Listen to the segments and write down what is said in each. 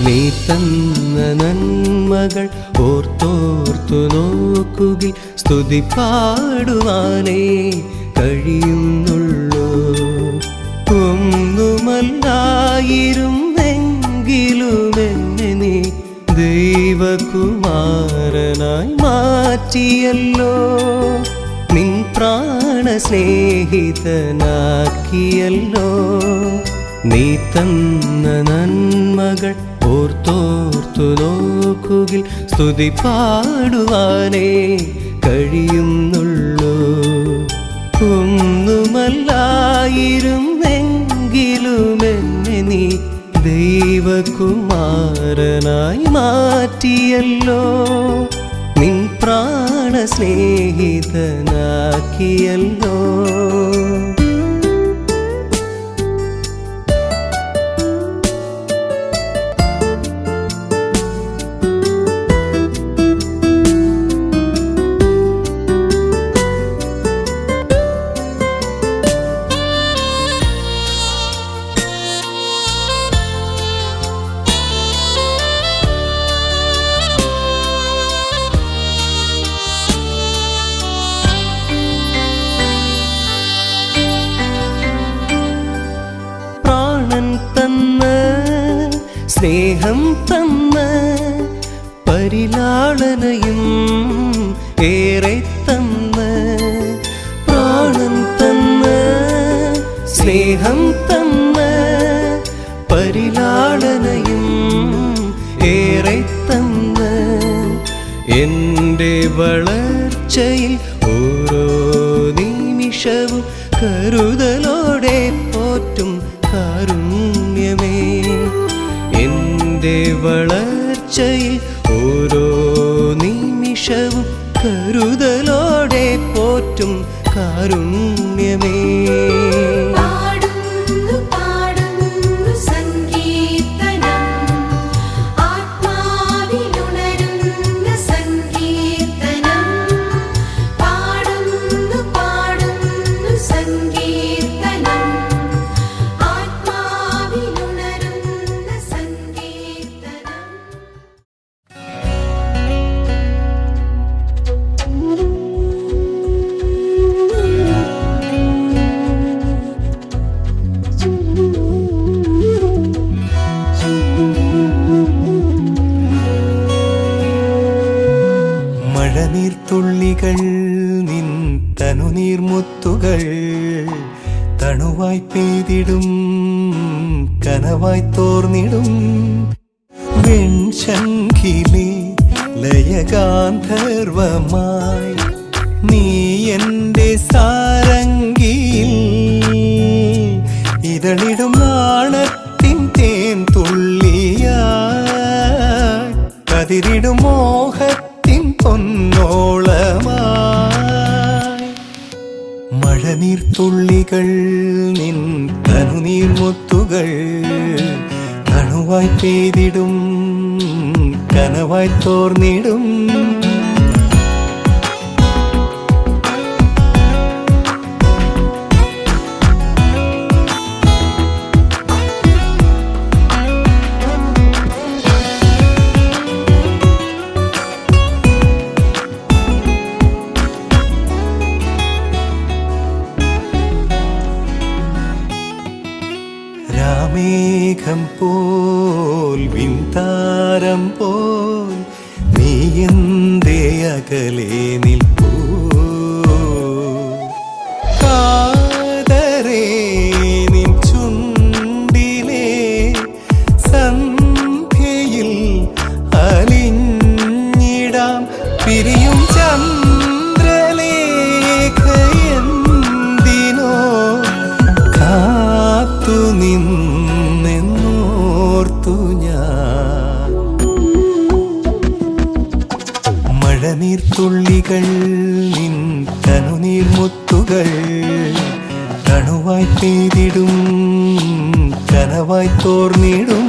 നീ തന്ന നന്മകൾ ഓർത്തോർത്തു നോക്കുകിൽ സ്തുതി പാടുവാനേ കഴിയുന്നുള്ളൂ. ഒന്നുമല്ലായിരുന്നെങ്കിലും എന്നെ നീ ദൈവകുമാരനായി മാറ്റിയല്ലോ. നിൻ പ്രാണസ്നേഹിതനാക്കിയല്ലോ. നീ തന്ന നന്മകൾ ഓർത്തോർത്തു നോക്കുകിൽ സ്തുതി പാടുവാനേ കഴിയുന്നുള്ളൂ. ഒന്നുമല്ലായിരുന്നെങ്കിലും എന്നെ നീ ദൈവകുമാരനായി മാറ്റിയല്ലോ. നിൻ പ്രാണസ്നേഹിതനാക്കിയല്ലോ. സ്നേഹം തന്ന പരിലാളനയും ഏറെ തന്ന പ്രാണൻ തന്ന സ്നേഹം തന്ന പരിലാളനയും ഏറെ തന്ന എൻ്റെ വളർച്ചയിൽ ഓരോ നിമിഷവും കരുതലോടെ പോറ്റും കാരുണ്യമേ. എൻ്റെ വളർച്ചയിൽ ഓരോ നിമിഷവും കരുതലോടെ പോറ്റും കാരുണ്യമേ. മഴനീർത്തുള്ളികൾ നിൻ തനുനീർമുത്തുകൾ തണുവായി പെയ്തിടും കനവായി തോർന്നിടും. വെൺശംഖിലെ ലയഗാന്ധർവമായി നീ എൻ്റെ സാരംഗിയിൽ ഇതളിടും നാണത്തിൻ തേൻ തുള്ളിയായി കതിരിടും മോഹത്തിൻ പൊന്നോളമായി. മഴനീർത്തുള്ളികൾ നിൻ തനുനീർമുത്തുകൾ തണുവായി പെയ്തിടും കനവായി തോർന്നിടും. രാമേഘം പോൽ വിൻതാരം പോൽ നീ എന്തേ അകലെ നിൽപ്പൂ. കാതരേ നിൻ ചുണ്ടിലെ സന്ധ്യയിൽ അലിഞ്ഞിടാം പിരിയും ചന്ദ്രലേഖയെന്തിനോ കാത്തു നിന്നോർത്തു ഞാൻ. മഴനീർത്തുള്ളികൾ നിൻ തനുനീർമുത്തുകൾ തണുവായി പെയ്തിടും കനവായി തോർന്നിടും.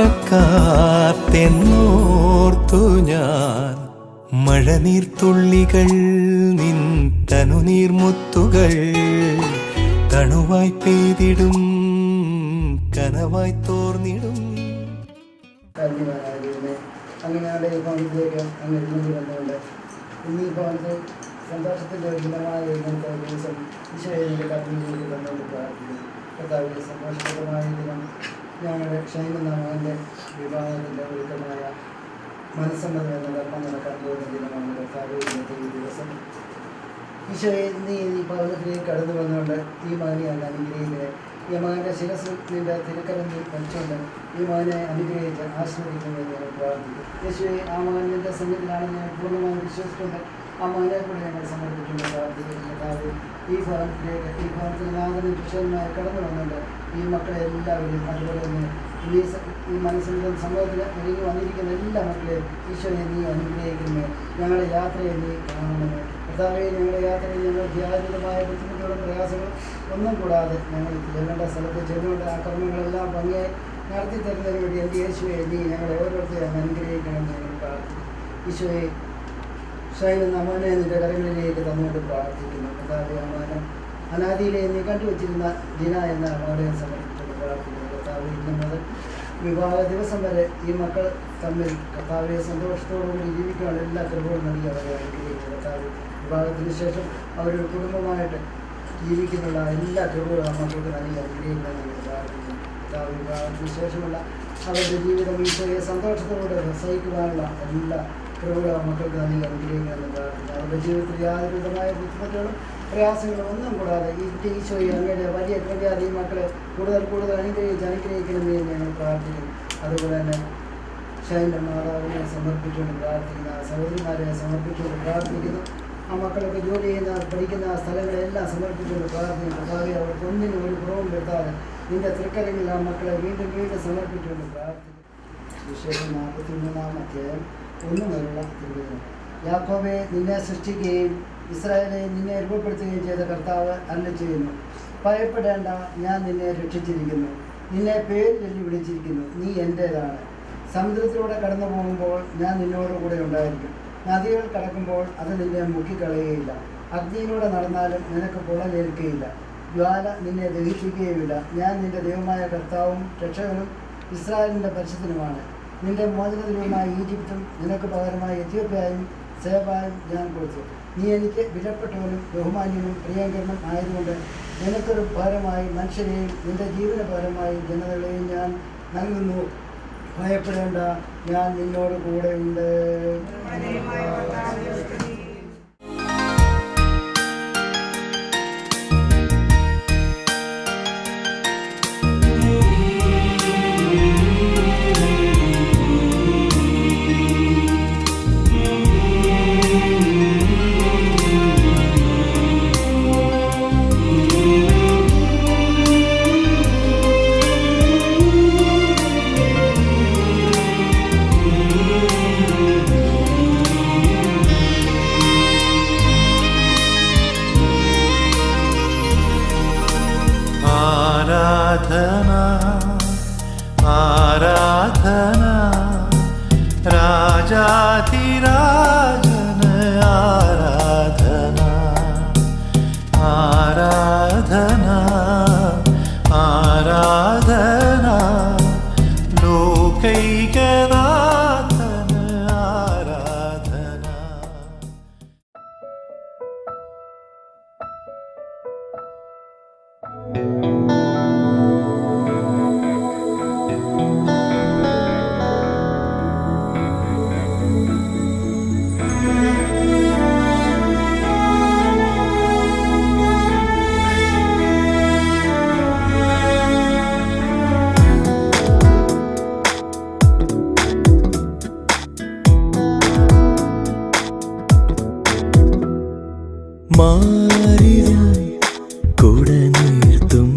മറക്കാത്തെന്നോർത്തു ഞാൻ. മഴനീർത്തുള്ളികൾ നിൻ തനുനീർമുത്തുകൾ തണുവായി പെയ്തിടും കനവായി തോർന്നിടും. അങ്ങനെയാണ് ഈ ഭവനത്തിലേക്ക് അങ്ങ് എഴുന്നേണ്ടി വന്നുകൊണ്ട് ഇന്ന് ഈ ഭവനത്തിൽ സന്തോഷത്തിൻ്റെ ഒരു ദിനമായ ഇന്നത്തെ ദിവസം ഈശോയുടെ കർമ്മയിലേക്ക് തന്നുകൊണ്ട് പ്രാർത്ഥിക്കുന്നു. കർത്താവിൻ്റെ സന്തോഷകരമായ ദിനം ഞങ്ങളുടെ ക്ഷേമ മകൻ്റെ വിവാഹത്തിൻ്റെ ഒരുക്കമായ മനസ്സമ്മതം എന്ന കർമ്മം നടക്കാൻ പോകുന്ന ദിനമാണ് കർത്താവ് ഇന്നത്തെ ഈ ദിവസം. ഈശോയെ നീ ഈ ഭവനത്തിലേക്ക് കടന്നു വന്നുകൊണ്ട് ഈ മകനെ അങ്ങ് അനുഗ്രഹിക്കുന്നത് ഈ മകൻ്റെ ശിരസിൽ നിൻ്റെ തിരുക്കരം നീ പഠിച്ചുകൊണ്ട് ഈ മകനെ അനുഗ്രഹിച്ച് ആശ്രയിക്കുന്നത് ഞങ്ങൾ പ്രാർത്ഥിക്കും. യേശുവെ ആ മകൻ നിൻ്റെ സന്നിധിയിലാണെന്ന് ഞാൻ പൂർണ്ണമായും വിശ്വസിച്ചുകൊണ്ട് ആ മകനെ കൂടെ ഞങ്ങൾ സമർപ്പിച്ചുകൊണ്ട് പ്രാർത്ഥിക്കുന്നത്. ഈ ഭവനത്തിൽ നാഥനും കൃഷ്ണനുമായി കടന്നു വന്നുകൊണ്ട് ഈ മക്കളെ എല്ലാവരും അതുപോലെ തന്നെ ഈ മനസ്സിൻ്റെ സമൂഹത്തിൽ ഒരുങ്ങി വന്നിരിക്കുന്ന എല്ലാ മക്കളെയും ഈശോയെ നീ അനുഗ്രഹിക്കുന്നു. ഞങ്ങളുടെ യാത്രയെ നീ കാണണമെന്ന് കർത്താവേ, ഞങ്ങളുടെ യാത്രയിൽ ഞങ്ങൾ ധ്യാനിതമായ ബുദ്ധിമുട്ടുകളും പ്രയാസങ്ങളും ഒന്നും കൂടാതെ ഞങ്ങൾ ചെല്ലേണ്ട സ്ഥലത്ത് ചെന്നുകൊണ്ട് ആ കർമ്മങ്ങളെല്ലാം ഭംഗിയായി നടത്തി തരുന്നതിന് വേണ്ടി എൻ്റെ യേശുവെ നീ ഞങ്ങളെ ഓരോരുത്തരെയും അനുഗ്രഹിക്കണമെന്ന് ഞങ്ങൾ പ്രാർത്ഥിക്കുന്നു. ഈശോയെ ഷൈൻ അമ്മനെ നിൻ്റെ കരങ്ങളിലേക്ക് തന്നുകൊണ്ട് പ്രാർത്ഥിക്കുന്നു. കർത്താവെ, അമ്മാനം അനാദിയിലെ നീ കണ്ടുവച്ചിരുന്ന ദിന എന്ന അമ്മയെ സമർപ്പിച്ചുകൊണ്ട് പ്രാർത്ഥിക്കുന്നു. കർത്താവ് ഇന്ന് മുതൽ വിവാഹ ദിവസം വരെ ഈ മക്കൾ തമ്മിൽ കർത്താവെ സന്തോഷത്തോടുകൂടി ജീവിക്കാനുള്ള എല്ലാ കഴിവുകളും നൽകി അവരെ അനുഗ്രഹിക്കുന്നു. കർത്താവ് വിവാഹത്തിന് ശേഷം അവരൊരു കുടുംബമായിട്ട് ജീവിക്കുന്നുള്ള എല്ലാ കഴിവുകളും ആ മക്കൾക്ക് നൽകി അനുഗ്രഹിക്കണമെന്ന് പ്രാർത്ഥിക്കുന്നു. കർത്താവ് വിവാഹത്തിന് ശേഷമുള്ള അവരുടെ ജീവിതം ഈശോയെ സന്തോഷത്തോടെ സഹിക്കുവാനുള്ള എല്ലാ കഴിവുകളും ആ മക്കൾക്ക് നൽകി അനുഗ്രഹിക്കണമെന്ന് പ്രാർത്ഥിക്കുന്നു. അവരുടെ ജീവിതത്തിൽ യാതൊരു വിധമായ ബുദ്ധിമുട്ടുകളും പ്രയാസങ്ങളും ഒന്നും കൂടാതെ ഈശോയെ അങ്ങയുടെ വലിയ കൃപയാൽ ഈ മക്കളെ കൂടുതൽ അനുഗ്രഹിക്കണമെന്ന് ഞങ്ങൾ പ്രാർത്ഥിക്കുന്നു. അതുപോലെ തന്നെ ഷൈൻ്റെ മാതാവിനെ സമർപ്പിച്ചുകൊണ്ട് പ്രാർത്ഥിക്കുന്ന സഹോദരിമാരെ സമർപ്പിച്ചുകൊണ്ട് പ്രാർത്ഥിക്കുന്നു. ആ മക്കളൊക്കെ ജോലി ചെയ്യുന്ന പഠിക്കുന്ന സ്ഥലങ്ങളെല്ലാം സമർപ്പിച്ചുകൊണ്ട് പ്രാർത്ഥിക്കുന്നു. അതായത് അവർക്ക് ഒന്നിനും ഒരു കുറവും വരുത്താതെ നിൻ്റെ തൃക്കരങ്ങളിൽ ആ മക്കളെ വീണ്ടും സമർപ്പിച്ചുകൊണ്ട് പ്രാർത്ഥിക്കുന്നു. വിശേഷം 43-ാം അധ്യായം 1 മുതലുള്ള തിരുവചനം. യാക്കോബെ, നിന്നെ സൃഷ്ടിക്കുകയും ഇസ്രായേലെ നിന്നെ രൂപപ്പെടുത്തുകയും ചെയ്ത കർത്താവ് അരുളി ചെയ്യുന്നു, ഭയപ്പെടേണ്ട, ഞാൻ നിന്നെ രക്ഷിച്ചിരിക്കുന്നു, നിന്നെ പേര് ചൊല്ലി വിളിച്ചിരിക്കുന്നു, നീ എൻ്റേതാണ്. സമുദ്രത്തിലൂടെ കടന്നു പോകുമ്പോൾ ഞാൻ നിന്നോട് കൂടെ ഉണ്ടായിരിക്കും, നദികൾ കടക്കുമ്പോൾ അത് നിന്നെ മുക്കിക്കളയുകയില്ല, അഗ്നിയിലൂടെ നടന്നാലും നിനക്ക് പൊള്ളലേൽക്കുകയില്ല, ജ്വാല നിന്നെ ദഹിപ്പിക്കുകയുമില്ല. ഞാൻ നിൻ്റെ ദൈവമായ കർത്താവും രക്ഷകനും ഇസ്രായേലിൻ്റെ പരിശുദ്ധനുമാണ്. നിൻ്റെ മോചനദിനവുമായി ഈജിപ്തും നിനക്ക് പകരമായി എത്യോപ്യയും സേബായും ഞാൻ കൊടുത്തു. നീ എനിക്ക് വിലപ്പെട്ടവനും ബഹുമാന്യനും പ്രിയങ്കരനും ആയതുകൊണ്ട് നിനക്കൊരു പകരമായി മനുഷ്യരെയും നിൻ്റെ ജീവന പകരമായി ജനതകളെയും ഞാൻ നൽകുന്നു. ഭയപ്പെടേണ്ട, ഞാൻ നിന്നോട് കൂടെ ഉണ്ട്. ആരാധന രാജാധിരാജന ആരാധന ആരാധന ആരാധന ലോകൈകനാഥന ആരാധന. മാറിനായി കുടനീർത്തും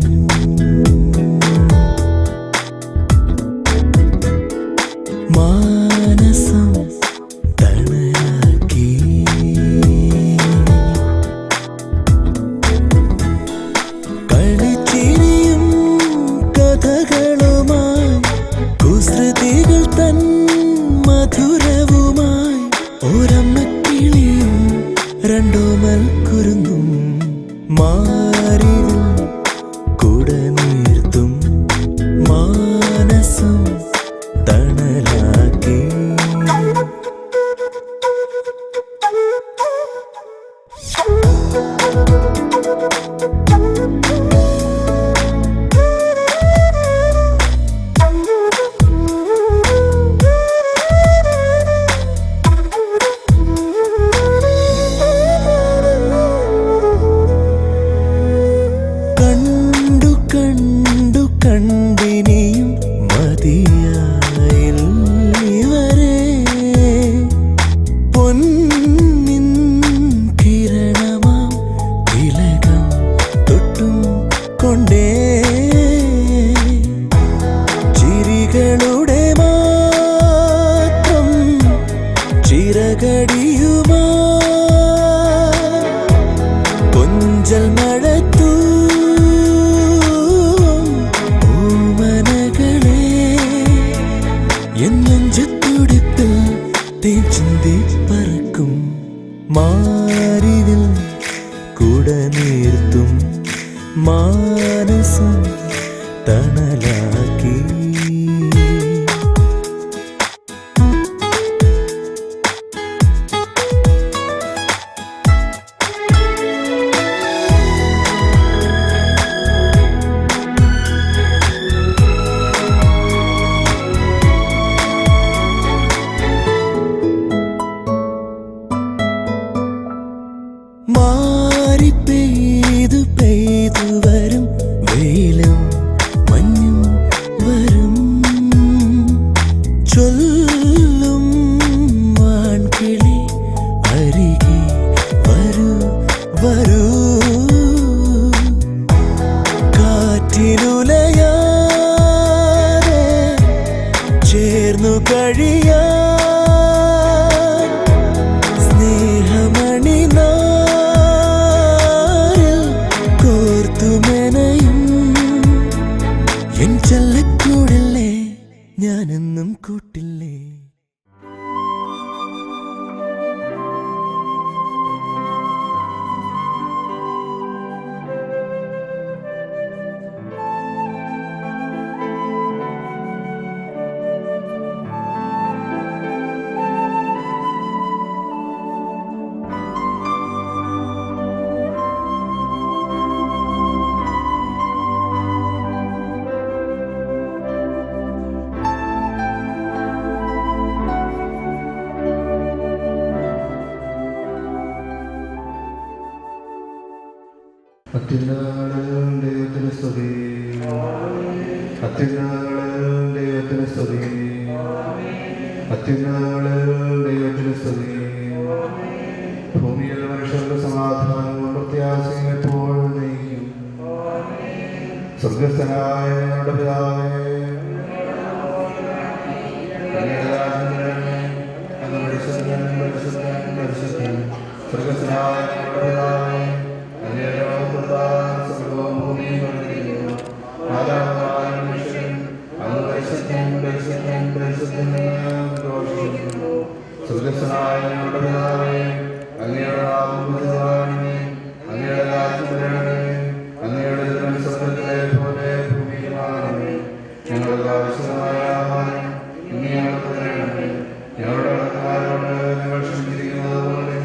കണ്ടിനിയും മതിയായിവരെ പൊന്നിൻ കിരണമാം തിലകം തൊട്ടും കൊണ്ടേ ചിരികളുടെ മാത്രം ചിറകടിയുമാ കൊഞ്ചൽ മഴത്തൂ പൂമനകളെ എന്നെഞ്ചത്തുടിപ്പിൽ തേച്ചിന്തി പറക്കും മാറിവിൽ കുട നീർത്തും മാനസം തണലാക്കി മാറി പെയ്തു പെയ്തു വരും വെയിലും മഞ്ഞും വരും ചൊല്ലും വാൻകിളി അരികെ വരൂ വരൂ കാറ്റിലുലയാതെ ചേർന്നു കഴിയാ സ്നേഹമണി എൻ ചല്ലക്കൂടല്ലേ ഞാനെന്നും കൂട്ടില്ലേ. അത്യുന്നതങ്ങളിൽ ദൈവത്തിന് സ്തുതി. അത്യുന്നതങ്ങളിൽ ദൈവത്തിന് സ്തുതി. അത്യുന്നതങ്ങളിൽ ദൈവത്തിന് സ്തുതി. ഭൂമിയിൽ മനുഷ്യർക്ക് സമാധാനവും പ്രത്യാശയും എപ്പോഴും നയിക്കും. സ്വർഗസ്ഥനായ ഞങ്ങളുടെ പിതാവേ, അങ്ങ് പരിശുദ്ധൻ പരിശുദ്ധൻ പരിശുദ്ധൻ. സ്വർഗസ്ഥനായ ഞങ്ങളുടെ പിതാവേ, സ്വർഗസ്ഥനായ ഞങ്ങളുടെ പിതാവേ, അങ്ങയുടെ നാമം പൂജിതമാകണമേ. അങ്ങയുടെ രാജ്യം വരണമേ. അങ്ങയുടെ തിരുമനസ്സ് സ്വർഗ്ഗത്തിലെ പോലെ ഭൂമിയിലുമാകണമേ. ഞങ്ങൾക്ക് ആവശ്യമായ ആഹാരം ഇന്ന് ഞങ്ങൾക്ക് തരണമേ. ഞങ്ങളുടെ കടക്കാരോട് ഞങ്ങൾ ക്ഷമിച്ചിരിക്കുന്നത് പോലെ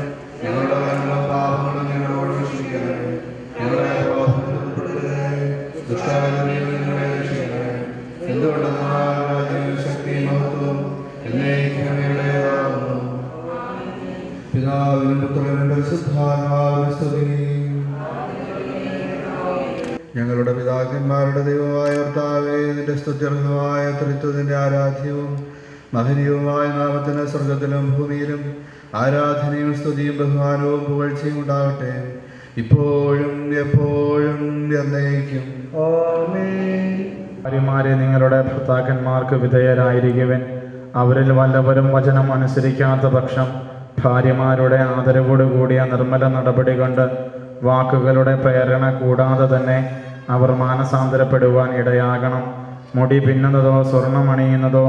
ഞങ്ങളുടെ കടങ്ങളും പാപങ്ങളും ഞങ്ങളോട് ക്ഷമിക്കണമേ. ഞങ്ങളെ പ്രലോഭനത്തിൽ ഉൾപ്പെടുത്തരുതേ. ദുഷ്ടാരൂപിയിൽ ഞങ്ങളെ രക്ഷിക്കണമേ. എന്തുകൊണ്ടെന്നാൽ രാജ്യവും ശക്തിയും മഹത്വവും എന്നേക്കും അങ്ങയുടേതാകുന്നു. പിതാവിനും പുത്രനും പരിശുദ്ധാത്മാവിനും സ്തുതി. ഞങ്ങളുടെ പിതാക്കന്മാരുടെ ദൈവമായ കർത്താവേ, നിന്റെ സ്തുത്യർഹമായ ത്രിത്വത്തിന്റെ ആരാധ്യവും മഹനീയവുമായ നാമത്തിന് സ്വർഗത്തിലും ഭൂമിയിലും ആരാധനയും സ്തുതിയും ബഹുമാനവും പുകഴ്ചയും ഉണ്ടാകട്ടെ, ഇപ്പോഴും എപ്പോഴും എന്നേക്കും. ഭാര്യമാരെ നിങ്ങളുടെ ഭർത്താക്കന്മാർക്ക് വിധേയരായിരിക്കുവൻ. അവരിൽ വല്ലവരും വചനം അനുസരിക്കാത്ത പക്ഷം ഭാര്യമാരുടെ ആദരവോടുകൂടിയ നിർമ്മല നടപടി കൊണ്ട് വാക്കുകളുടെ പ്രേരണ കൂടാതെ തന്നെ അവർ മാനസാന്തരപ്പെടുവാൻ ഇടയാകണം. മുടി പിന്നുന്നതോ സ്വർണമണിയുന്നതോ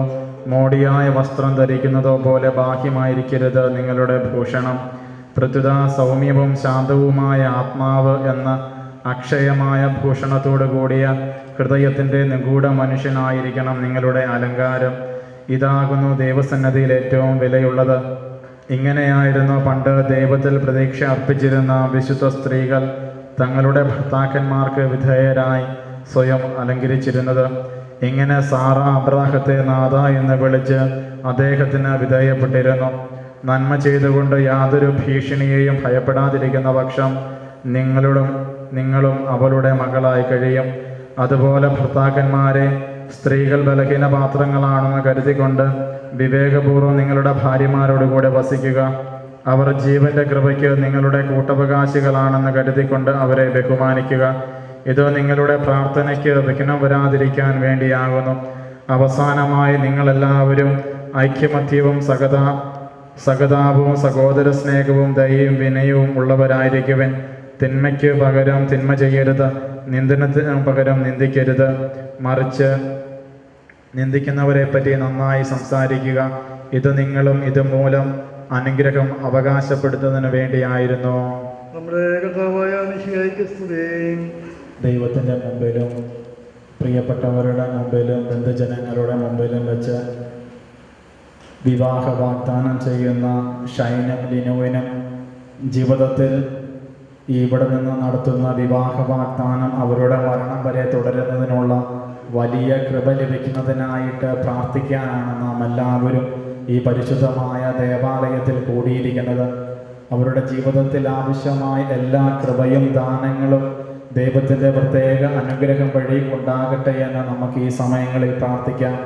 മോടിയായ വസ്ത്രം ധരിക്കുന്നതോ പോലെ ബാഹ്യമായിരിക്കരുത് നിങ്ങളുടെ ഭൂഷണം. പ്രത്യുത സൗമ്യവും ശാന്തവുമായ ആത്മാവ് എന്ന അക്ഷയമായ ഭൂഷണത്തോടു കൂടിയ ഹൃദയത്തിൻ്റെ നിഗൂഢ മനുഷ്യനായിരിക്കണം നിങ്ങളുടെ അലങ്കാരം. ഇതാകുന്നു ദൈവസന്നദ്ധിയിൽ ഏറ്റവും വിലയുള്ളത്. ഇങ്ങനെയായിരുന്നു പണ്ട് ദൈവത്തിൽ പ്രതീക്ഷ അർപ്പിച്ചിരുന്ന വിശുദ്ധ സ്ത്രീകൾ തങ്ങളുടെ ഭർത്താക്കന്മാർക്ക് വിധേയരായി സ്വയം അലങ്കരിച്ചിരുന്നത്. ഇങ്ങനെ സാറ അബ്രാഹത്തെ നാഥ എന്ന് വിളിച്ച് അദ്ദേഹത്തിന് വിധേയപ്പെട്ടിരുന്നു. നന്മ ചെയ്തുകൊണ്ട് യാതൊരു ഭീഷണിയെയും ഭയപ്പെടാതിരിക്കുന്ന പക്ഷം നിങ്ങളും അവളുടെ മകളായി കഴിയും. അതുപോലെ ഭർത്താക്കന്മാരെ സ്ത്രീകൾ ബലഹീന പാത്രങ്ങളാണെന്ന് കരുതിക്കൊണ്ട് വിവേകപൂർവ്വം നിങ്ങളുടെ ഭാര്യമാരോടുകൂടെ വസിക്കുക. അവർ ജീവന്റെ കൃപയ്ക്ക് നിങ്ങളുടെ കൂട്ടവകാശികളാണെന്ന് കരുതിക്കൊണ്ട് അവരെ ബഹുമാനിക്കുക. ഇത് നിങ്ങളുടെ പ്രാർത്ഥനയ്ക്ക് വിഘ്നം വരാതിരിക്കാൻ വേണ്ടിയാകുന്നു. അവസാനമായി നിങ്ങളെല്ലാവരും ഐക്യമത്യവും സഹതാപവും സഹോദര സ്നേഹവും ദയയും വിനയവും ഉള്ളവരായിരിക്കുവൻ. തിന്മയ്ക്ക് പകരം തിന്മ ചെയ്യരുത്, നിന്ദനത്തിന് പകരം നിന്ദിക്കരുത്. മറിച്ച് നിന്ദിക്കുന്നവരെ പറ്റി നന്നായി സംസാരിക്കുക. ഇത് നിങ്ങളും ഇതുമൂലം അനുഗ്രഹം അവകാശപ്പെടുത്തുന്നതിന് വേണ്ടിയായിരുന്നു. നമ്മുടെ കർത്താവായ മിശിഹായ്ക്ക് സ്തുതി. ദൈവത്തിൻ്റെ മുമ്പിലും പ്രിയപ്പെട്ടവരുടെ മുമ്പിലും ബന്ധുജനങ്ങളുടെ മുമ്പിലും വെച്ച് വിവാഹ വാഗ്ദാനം ചെയ്യുന്ന ഷൈനും ലിനുവിനും ജീവിതത്തിൽ ഇവിടെ നിന്ന് നടത്തുന്ന വിവാഹ വാഗ്ദാനം അവരുടെ മരണം വരെ തുടരുന്നതിനുള്ള വലിയ കൃപ ലഭിക്കുന്നതിനായിട്ട് പ്രാർത്ഥിക്കാനാണ് നാം എല്ലാവരും ഈ പരിശുദ്ധമായ ദേവാലയത്തിൽ കൂടിയിരിക്കുന്നത്. അവരുടെ ജീവിതത്തിൽ ആവശ്യമായ എല്ലാ കൃപയും ദാനങ്ങളും ദൈവത്തിൻ്റെ പ്രത്യേക അനുഗ്രഹം വഴി ഉണ്ടാകട്ടെ എന്ന് നമുക്ക് ഈ സമയങ്ങളിൽ പ്രാർത്ഥിക്കാം.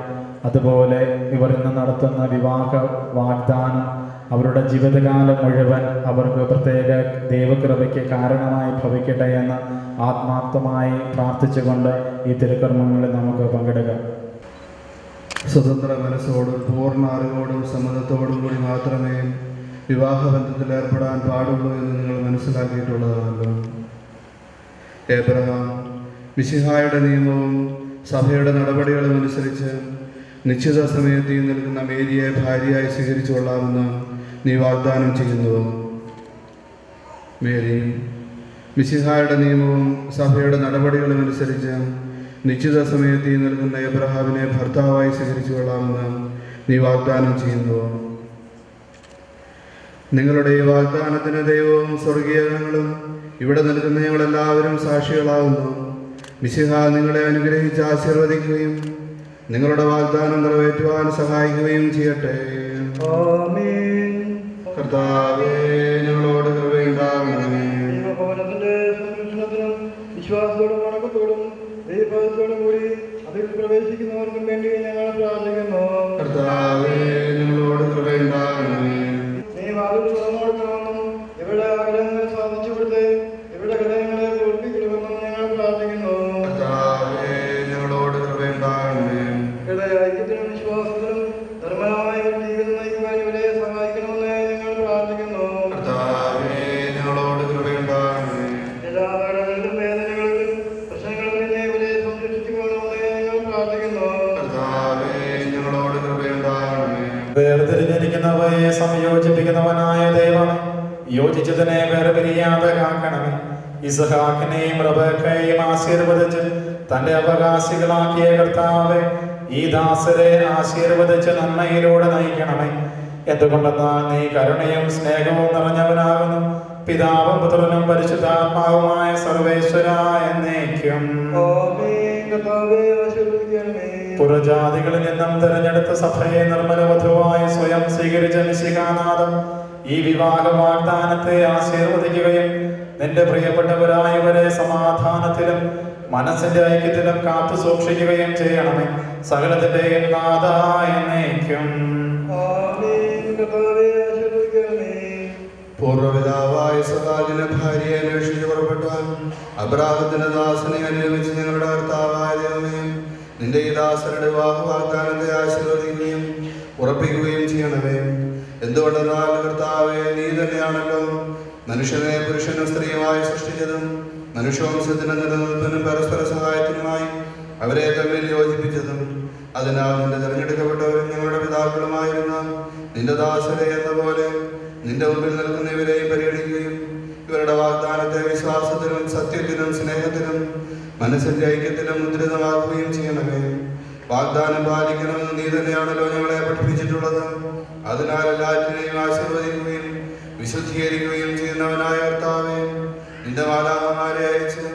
അതുപോലെ ഇവർ ഇന്ന് നടത്തുന്ന വിവാഹ വാഗ്ദാനം അവരുടെ ജീവിതകാലം മുഴുവൻ അവർക്ക് പ്രത്യേക ദൈവകൃപയ്ക്ക് കാരണമായി ഭവിക്കട്ടെ എന്ന് ആത്മാർത്ഥമായി പ്രാർത്ഥിച്ചുകൊണ്ട് ഈ തിരുക്കർമ്മങ്ങളിൽ നമുക്ക് പങ്കെടുക്കാം. സ്വതന്ത്ര മനസ്സോടും പൂർണ്ണ അറിവോടും സമ്മതത്തോടും കൂടി മാത്രമേ വിവാഹബന്ധത്തിൽ ഏർപ്പെടാൻ പാടുള്ളൂ എന്ന് നിങ്ങൾ മനസ്സിലാക്കിയിട്ടുള്ളതാണല്ലോ. ഏബ്രഹാം മിശിഹായുടെ നിയമവും സഭയുടെ നടപടികളും അനുസരിച്ച് നിശ്ചിത സമയത്ത് ഈ നിൽക്കുന്ന മേരിയെ ഭാര്യയായി സ്വീകരിച്ചു കൊള്ളാമെന്ന് നീ വാഗ്ദാനം ചെയ്യുന്നു. മേരി മിശിഹായുടെ നിയമവും സഭയുടെ നടപടികളും അനുസരിച്ച് നിശ്ചിത സമയത്ത് ഈ നിൽക്കുന്ന എബ്രഹാമിനെ ഭർത്താവായി സ്വീകരിച്ചു കൊള്ളാമെന്ന് നീ വാഗ്ദാനം ചെയ്യുന്നു. നിങ്ങളുടെ ഈ വാഗ്ദാനത്തിന് ദൈവവും സ്വർഗീയങ്ങളും ഇവിടെ നിൽക്കുന്ന ഞങ്ങളെല്ലാവരും സാക്ഷികളാകുന്നു. മിശിഹ നിങ്ങളെ അനുഗ്രഹിച്ച് ആശീർവദിക്കുകയും നിങ്ങളുടെ വാഗ്ദാനം നിറവേറ്റുവാൻ സഹായിക്കുകയും ചെയ്യട്ടെ. കർത്താവേ, ഞങ്ങളോട് കൃപയുണ്ടാകണമേ. വിശ്വാസത്തോടും വണക്കത്തോടും ദൈവത്തോടും കൂടി അതിൽ പ്രവേശിക്കുന്നവർക്കും വേണ്ടി ഞങ്ങൾ പ്രാർത്ഥിക്കുന്നു. കർത്താവേ, ഞങ്ങളോട് കൃപയുണ്ടാകണമേ. നീ വാതിൽ തുറന്നുകൊടുക്കണമെന്നും ഇവിടെ ആഗ്രഹങ്ങൾ സാധിച്ചു കൊടുത്ത് ഇവിടെ ഹൃദയങ്ങളെ തോൽപ്പിക്കണമെന്നും ഞങ്ങൾ പ്രാർത്ഥിക്കുന്നു. കർത്താവേ, ഞങ്ങളോട് കൃപയുണ്ടാകണമേ. ഐക്യത്തിനും വിശ്വാസത്തിനും ധർമ്മമായ ഒരു ജീവിതം നയിക്കുവാൻ ഇവരെ സഹായിക്കണമെന്ന് ഞങ്ങൾ പ്രാർത്ഥിക്കുന്നു. കർത്താവേ, ഞങ്ങളോട് കൃപയുണ്ടാകണമേ. എല്ലാ വേദനകളിലും വേദനകളിലും പ്രശ്നങ്ങളിൽ നിന്ന് ഇവരെ സംരക്ഷിക്കണമെന്ന് ഞങ്ങൾ പ്രാർത്ഥിക്കുന്നു. കർത്താവേ, ഞങ്ങളോട് കൃപയുണ്ടാകണമേ. വേർതിരിഞ്ഞിരിക്കുന്നവയെ സംയോജിപ്പിക്കുന്നവനായ ദൈവം യോജിച്ചതിനെ വേർപിരിയാതെ കാക്കണമേ. ഇസ്ഹാക്കിനെയും റബേക്കയെയും ആശീർവദിച്ച് തന്റെ അവകാശികളാക്കിയ കർത്താവേ, ഈ ദാസരെ ആശീർവദിച്ച് നന്മയിലൂടെ നയിക്കണമേ. എന്തുകൊണ്ടെന്നാൽ നീ കരുണയും സ്നേഹവും നിറഞ്ഞവനാകുന്നു. പിതാവും പുത്രനും പരിശുദ്ധാത്മാവുമായ സർവേശ്വര എന്നേക്കും. പുറജാതികളിൽ നിന്നും തിരഞ്ഞെടുത്ത സഭയെ നിർമ്മല വധുവായി സ്വയം സ്വീകരിച്ച മിശിഹാനാഥൻ ഈ വിവാഹ വാഗ്ദാനത്തെ ആശീർവദിക്കുകയും നിന്റെ പ്രിയപ്പെട്ടവരായവരെ സമാധാനത്തിലും മനസ്സിന്റെ ഐക്യത്തിലും കാത്തു സൂക്ഷിക്കുകയും ചെയ്യണമേ. സകലത്തിന്റെയും നാഥായ എന്നേക്കും. പൂർവ്വപിതാവായ സഹാജിനെ ഭാര്യയെ അന്വേഷിച്ച് പുറപ്പെട്ട അബ്രാഹത്തിന്റെ ദാസനെ അനുഗമിച്ച് ഞങ്ങളുടെ കർത്താവായ ദൈവമേ, നിന്റെ ഈ ദാസരുടെ വിവാഹ വാഗ്ദാനത്തെ ആശീർവദിക്കുകയും ഉറപ്പിക്കുകയും ചെയ്യണമേ. എന്തുകൊണ്ടെന്നാൽ കർത്താവേ, നീ തന്നെയാണല്ലോ മനുഷ്യനെ പുരുഷനും സ്ത്രീയുമായി സൃഷ്ടിച്ചതും മനുഷ്യവംശത്തിന്റെ നിലനിൽപ്പിനും പരസ്പര സഹായത്തിനുമായി അവരെ തമ്മിൽ യോജിപ്പിച്ചതും. അതിനാൽ നിന്റെ തിരഞ്ഞെടുക്കപ്പെട്ടവരും ഞങ്ങളുടെ പിതാക്കളുമായിരുന്ന നിന്റെ ദാസരെ എന്ന പോലെ നിന്റെ മുമ്പിൽ നിൽക്കുന്ന ഇവരെയും പരിഗണിക്കുകയും ഇവരുടെ വാഗ്ദാനത്തെ വിശ്വാസത്തിലും സത്യത്തിലും സ്നേഹത്തിലും മനസ്സിന്റെ ഐക്യത്തിലും മുദ്രിതമാക്കുകയും ചെയ്യണമേ. വാഗ്ദാനം പാലിക്കണമെന്ന് നീ തന്നെയാണല്ലോ ഞങ്ങളെ പഠിപ്പിച്ചിട്ടുള്ളത്. അതിനാൽ എല്ലാറ്റിനെയും ആശീർവദിക്കുകയും വിശുദ്ധീകരിക്കുകയും ചെയ്യുന്നവനായ കർത്താവേ, നിന്റെ മാലാഖമാരെ അയച്ച്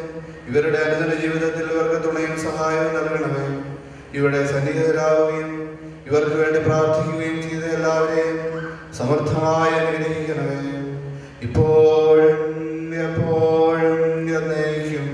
ഇവരുടെ അനുദിന ജീവിതത്തിൽ ഇവർക്ക് തുണയും സഹായവും നൽകണമേ. ഇവിടെ സന്നിഹിതരാകുകയും ഇവർക്ക് വേണ്ടി പ്രാർത്ഥിക്കുകയും ചെയ്ത എല്ലാവരെയും സമർത്ഥമായി അനുഗ്രഹിക്കണമേ. ഇപ്പോഴും എപ്പോഴും എന്നേക്കും.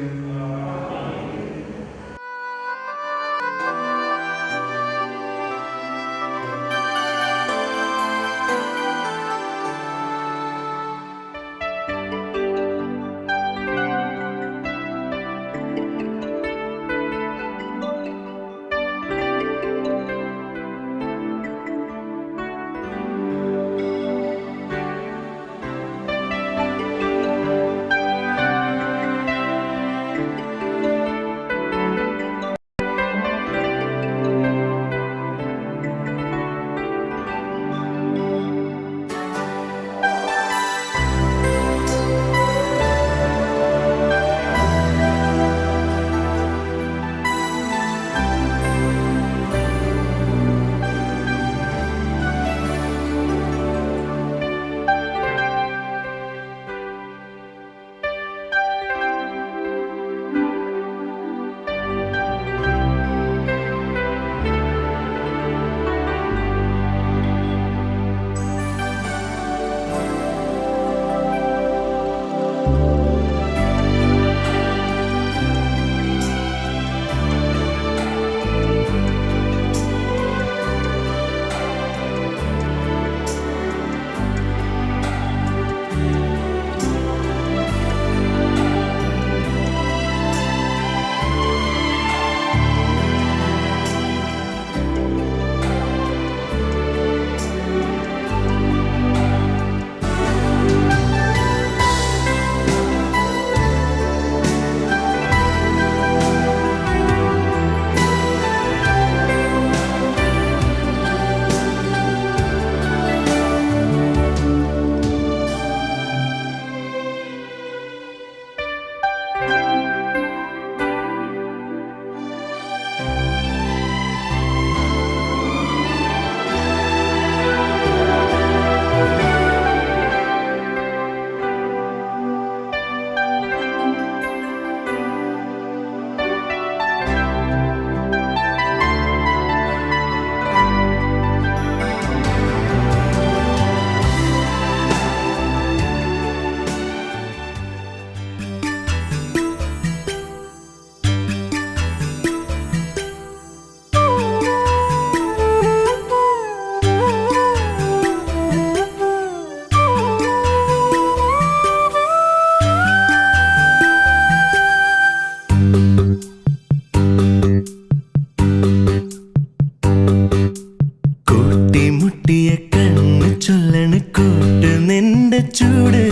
കൂട്ടിമുട്ടിയ കണ്ണ് ചൊല്ലണ് കൂട്ട് നിന്റെ ചൂട്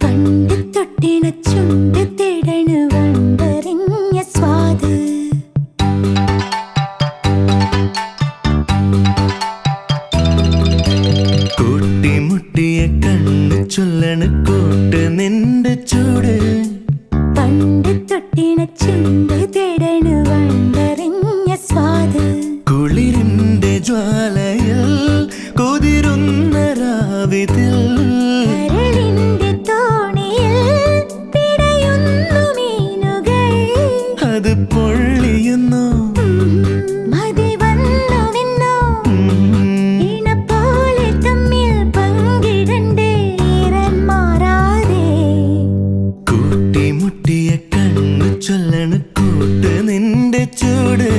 പണ്ട് തൊട്ടിണ ചുണ്ട് തേടണ് വണ്ടറിഞ്ഞ സ്വാദ് കൂട്ടിമുട്ടിയ കണ്ണ് ചൊല്ലണ് കൂട്ട് നിന്റെ ചൂട് പണ്ട് തൊട്ടിണ ചുണ്ട് തേടണ് വണ്ടറിഞ്ഞ സ്വാദ് കുളിരിന്റെ ജ്വാലയിൽ കുതിരുന്ന രാവിതിൽ കരളിന്റെ തോണിയിൽ പിടയുന്നു മീനുകൾ അത് പൊള്ളിയുന്നു മതി വന്നുവെന്നോ ഇണ പോലെ തമ്മിൽ പങ്കിടണ്ടേ ഈറൻ മാറാതെ കൂട്ടിമുട്ടിയ കണ്ണ് ചൊല്ലണ് കൂട്ട് നിന്റെ ചൂട്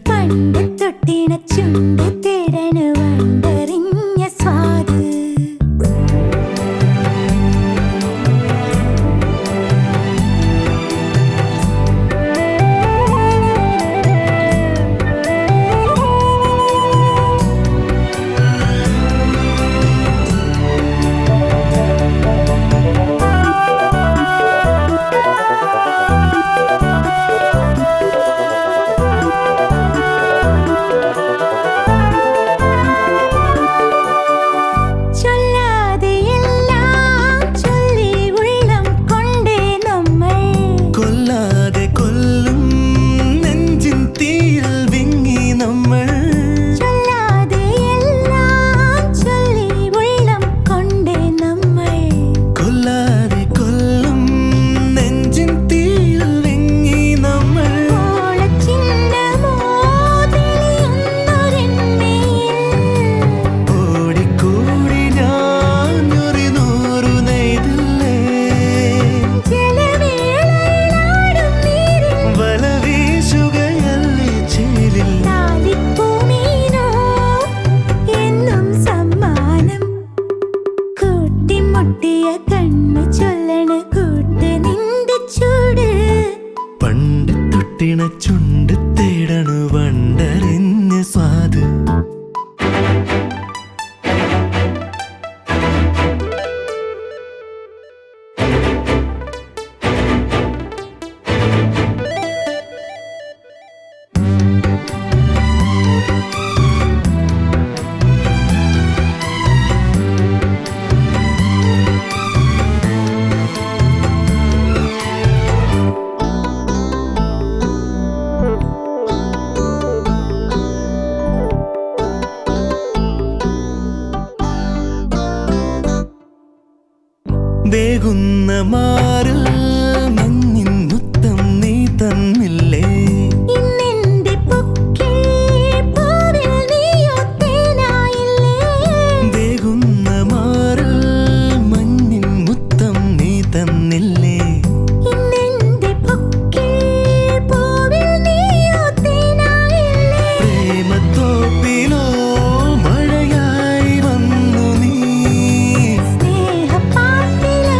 പണ്ട് തൊട്ടിണ ചുണ്ട് തേടണ് വണ്ടറിഞ്ഞ സ്വാദ് ചൊല്ലാതെയെല്ലാം ചൊല്ലി ഉള്ളം കൊണ്ടേ നമ്മൾ കൊല്ലാതെ കൊല്ലും നെഞ്ചിൻ തീയിൽ വിങ്ങി നമ്മൾ ചൊല്ലാതെയെല്ലാം ചൊല്ലി ഉള്ളം കൊണ്ടേ നമ്മൾ കൊല്ലാതെ കൊല്ലും നെഞ്ചിൻ തീയിൽ വിങ്ങി നമ്മൾ ഓളച്ചിഹ്നമോ തെളിയുന്നൊരെണ്ണയിൽ ഓടിക്കൂടി ഞാൻ ഒരു നൂറു നെയ്തില്ലേ ജലവേളയിലാടും നീരിൽ വല വീശുകയല്ലേ ചേലിൽ താലിപ്പൂമീനോ എന്നും സമ്മാനം കൂട്ടിമുട്ടിയ കണ്ണ് ചൊല്ലണ കൂട്ട് നിന്റെ ചൂട് പണ്ട് തൊട്ടിണ ചുണ്ട് തേടണു വണ്ടറിഞ്ഞ സ്വാദ് വേകുന്ന മാറിൽ മഞ്ഞിൻ മുത്തം നീ തന്നില്ലേ ഇന്നെന്റെ പൊക്കിൽ പൂവിൽ നീയോ തേനായില്ലേ വേകുന്ന മാറിൽ മഞ്ഞിൻ മുത്തം നീ തന്നില്ലേ ഇന്നെന്റെ പൊക്കിൽ പൂവിൽ നീയോ തേനായില്ലേ പ്രേമത്തോപ്പിലോ മഴയായി വന്നു നീ സ്നേഹപ്പാട്ടിലോ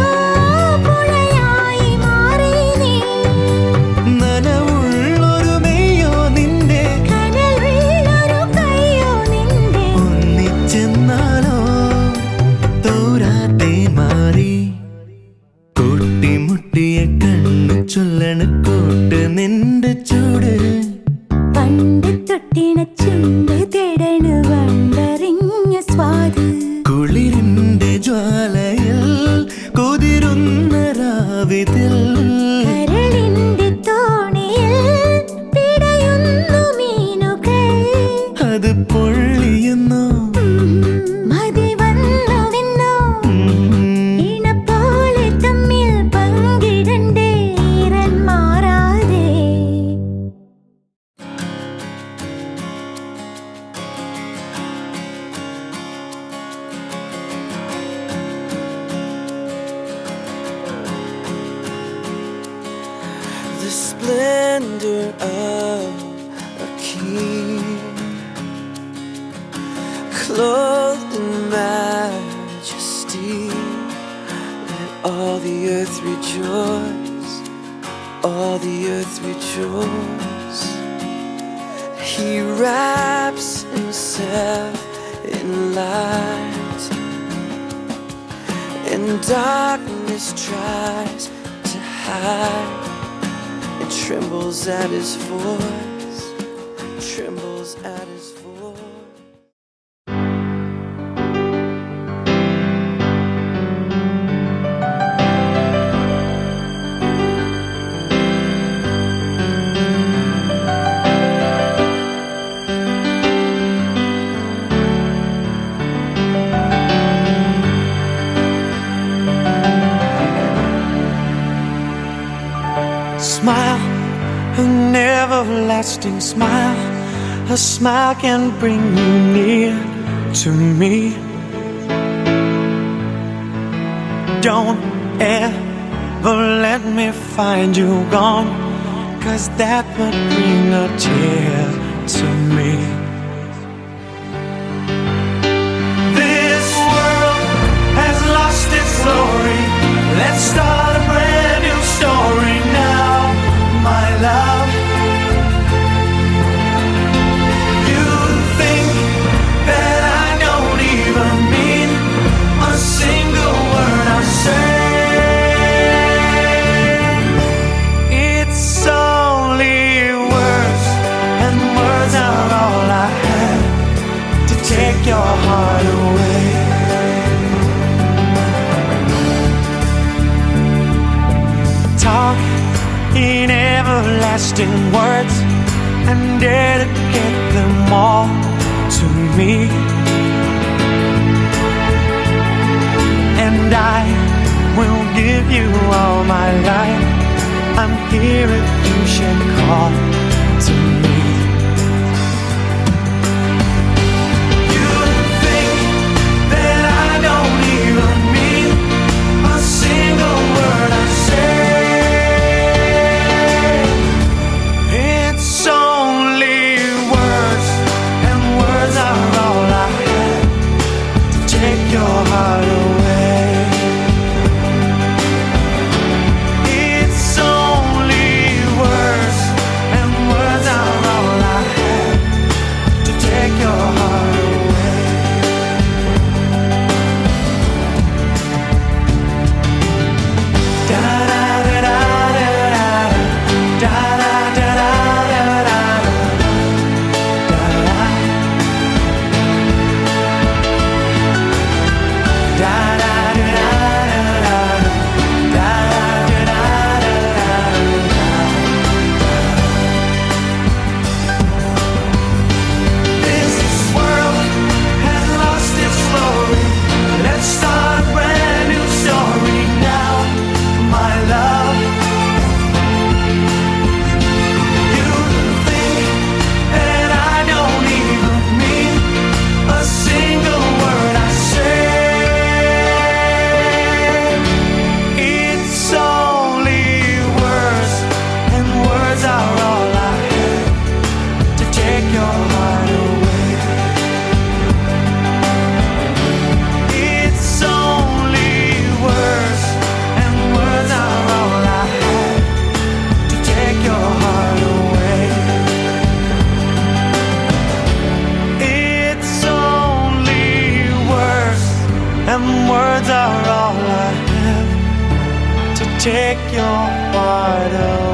പുഴയായി മാറി നീ നനവുള്ളൊരു മെയ്യോ നിന്റെ കനലുള്ളൊരു കയ്യോ നിന്റെ ഒന്നിച്ചെന്നാലോ തോരാതെ മാറി കൂട്ടിമുട്ടിയ കണ്ണ് ചൊല്ലണ് കൂട്ട് നിന്റെ ചൂട് പണ്ട് തൊട്ടിണ ചുണ്ട് തേടണ് വണ്ടറിഞ്ഞ സ്വാദ് കുളിരിന്റെ ജ്വാലയിൽ കുതിരുന്ന രാവിതിൽ കരളിന്റെ തോണിയിൽ പിടയുന്നു മീനുകൾ അത് പൊള്ളിയുന്നു മതി വന്നുവെന്നോ ഇണ പോലെ തമ്മിൽ പങ്കിടണ്ടേ ഈറൻ മാറാതെ the splendor of a king, clothed in majesty. Let all the earth rejoice all the earth rejoice. He wraps himself in light, and darkness tries to hide. It trembles at his voice, trembles at his voice. Smile, an everlasting smile. A smile can bring you near to me. Don't ever let me find you gone, 'cause that would bring a tear to me. This world has lost its glory. Let's start a brand new story now, my love. You think that I don't even mean a single word I say. It's only words, and words are all I have to take your heart away. Talk in everlasting words and dedicate them all to me, and I will give you all my life. I'm here if you should call to me. You think that I don't even mean a single word I say. It's only words, and words are all I have to take your heart away. It's only words, and words are all I have to take your heart away. Da da da da da da da da da. take your heart away.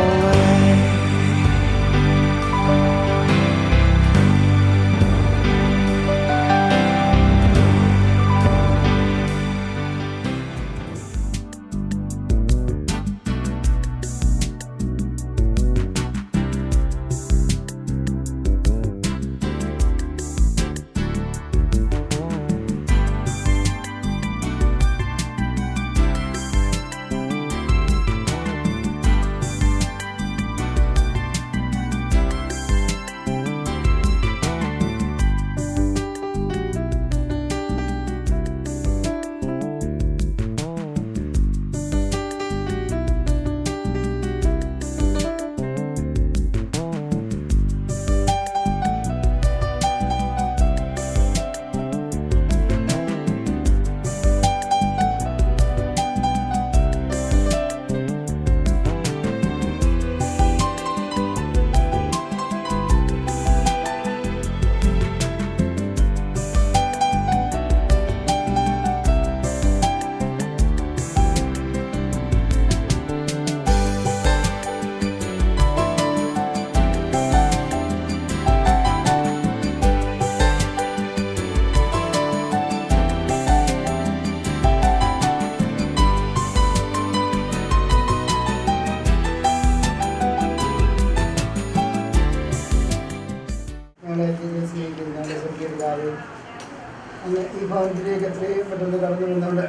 അന്ന് ഈ ഭവനത്തിലേക്ക് എത്രയും പെട്ടെന്ന് കടന്നു വന്നുകൊണ്ട്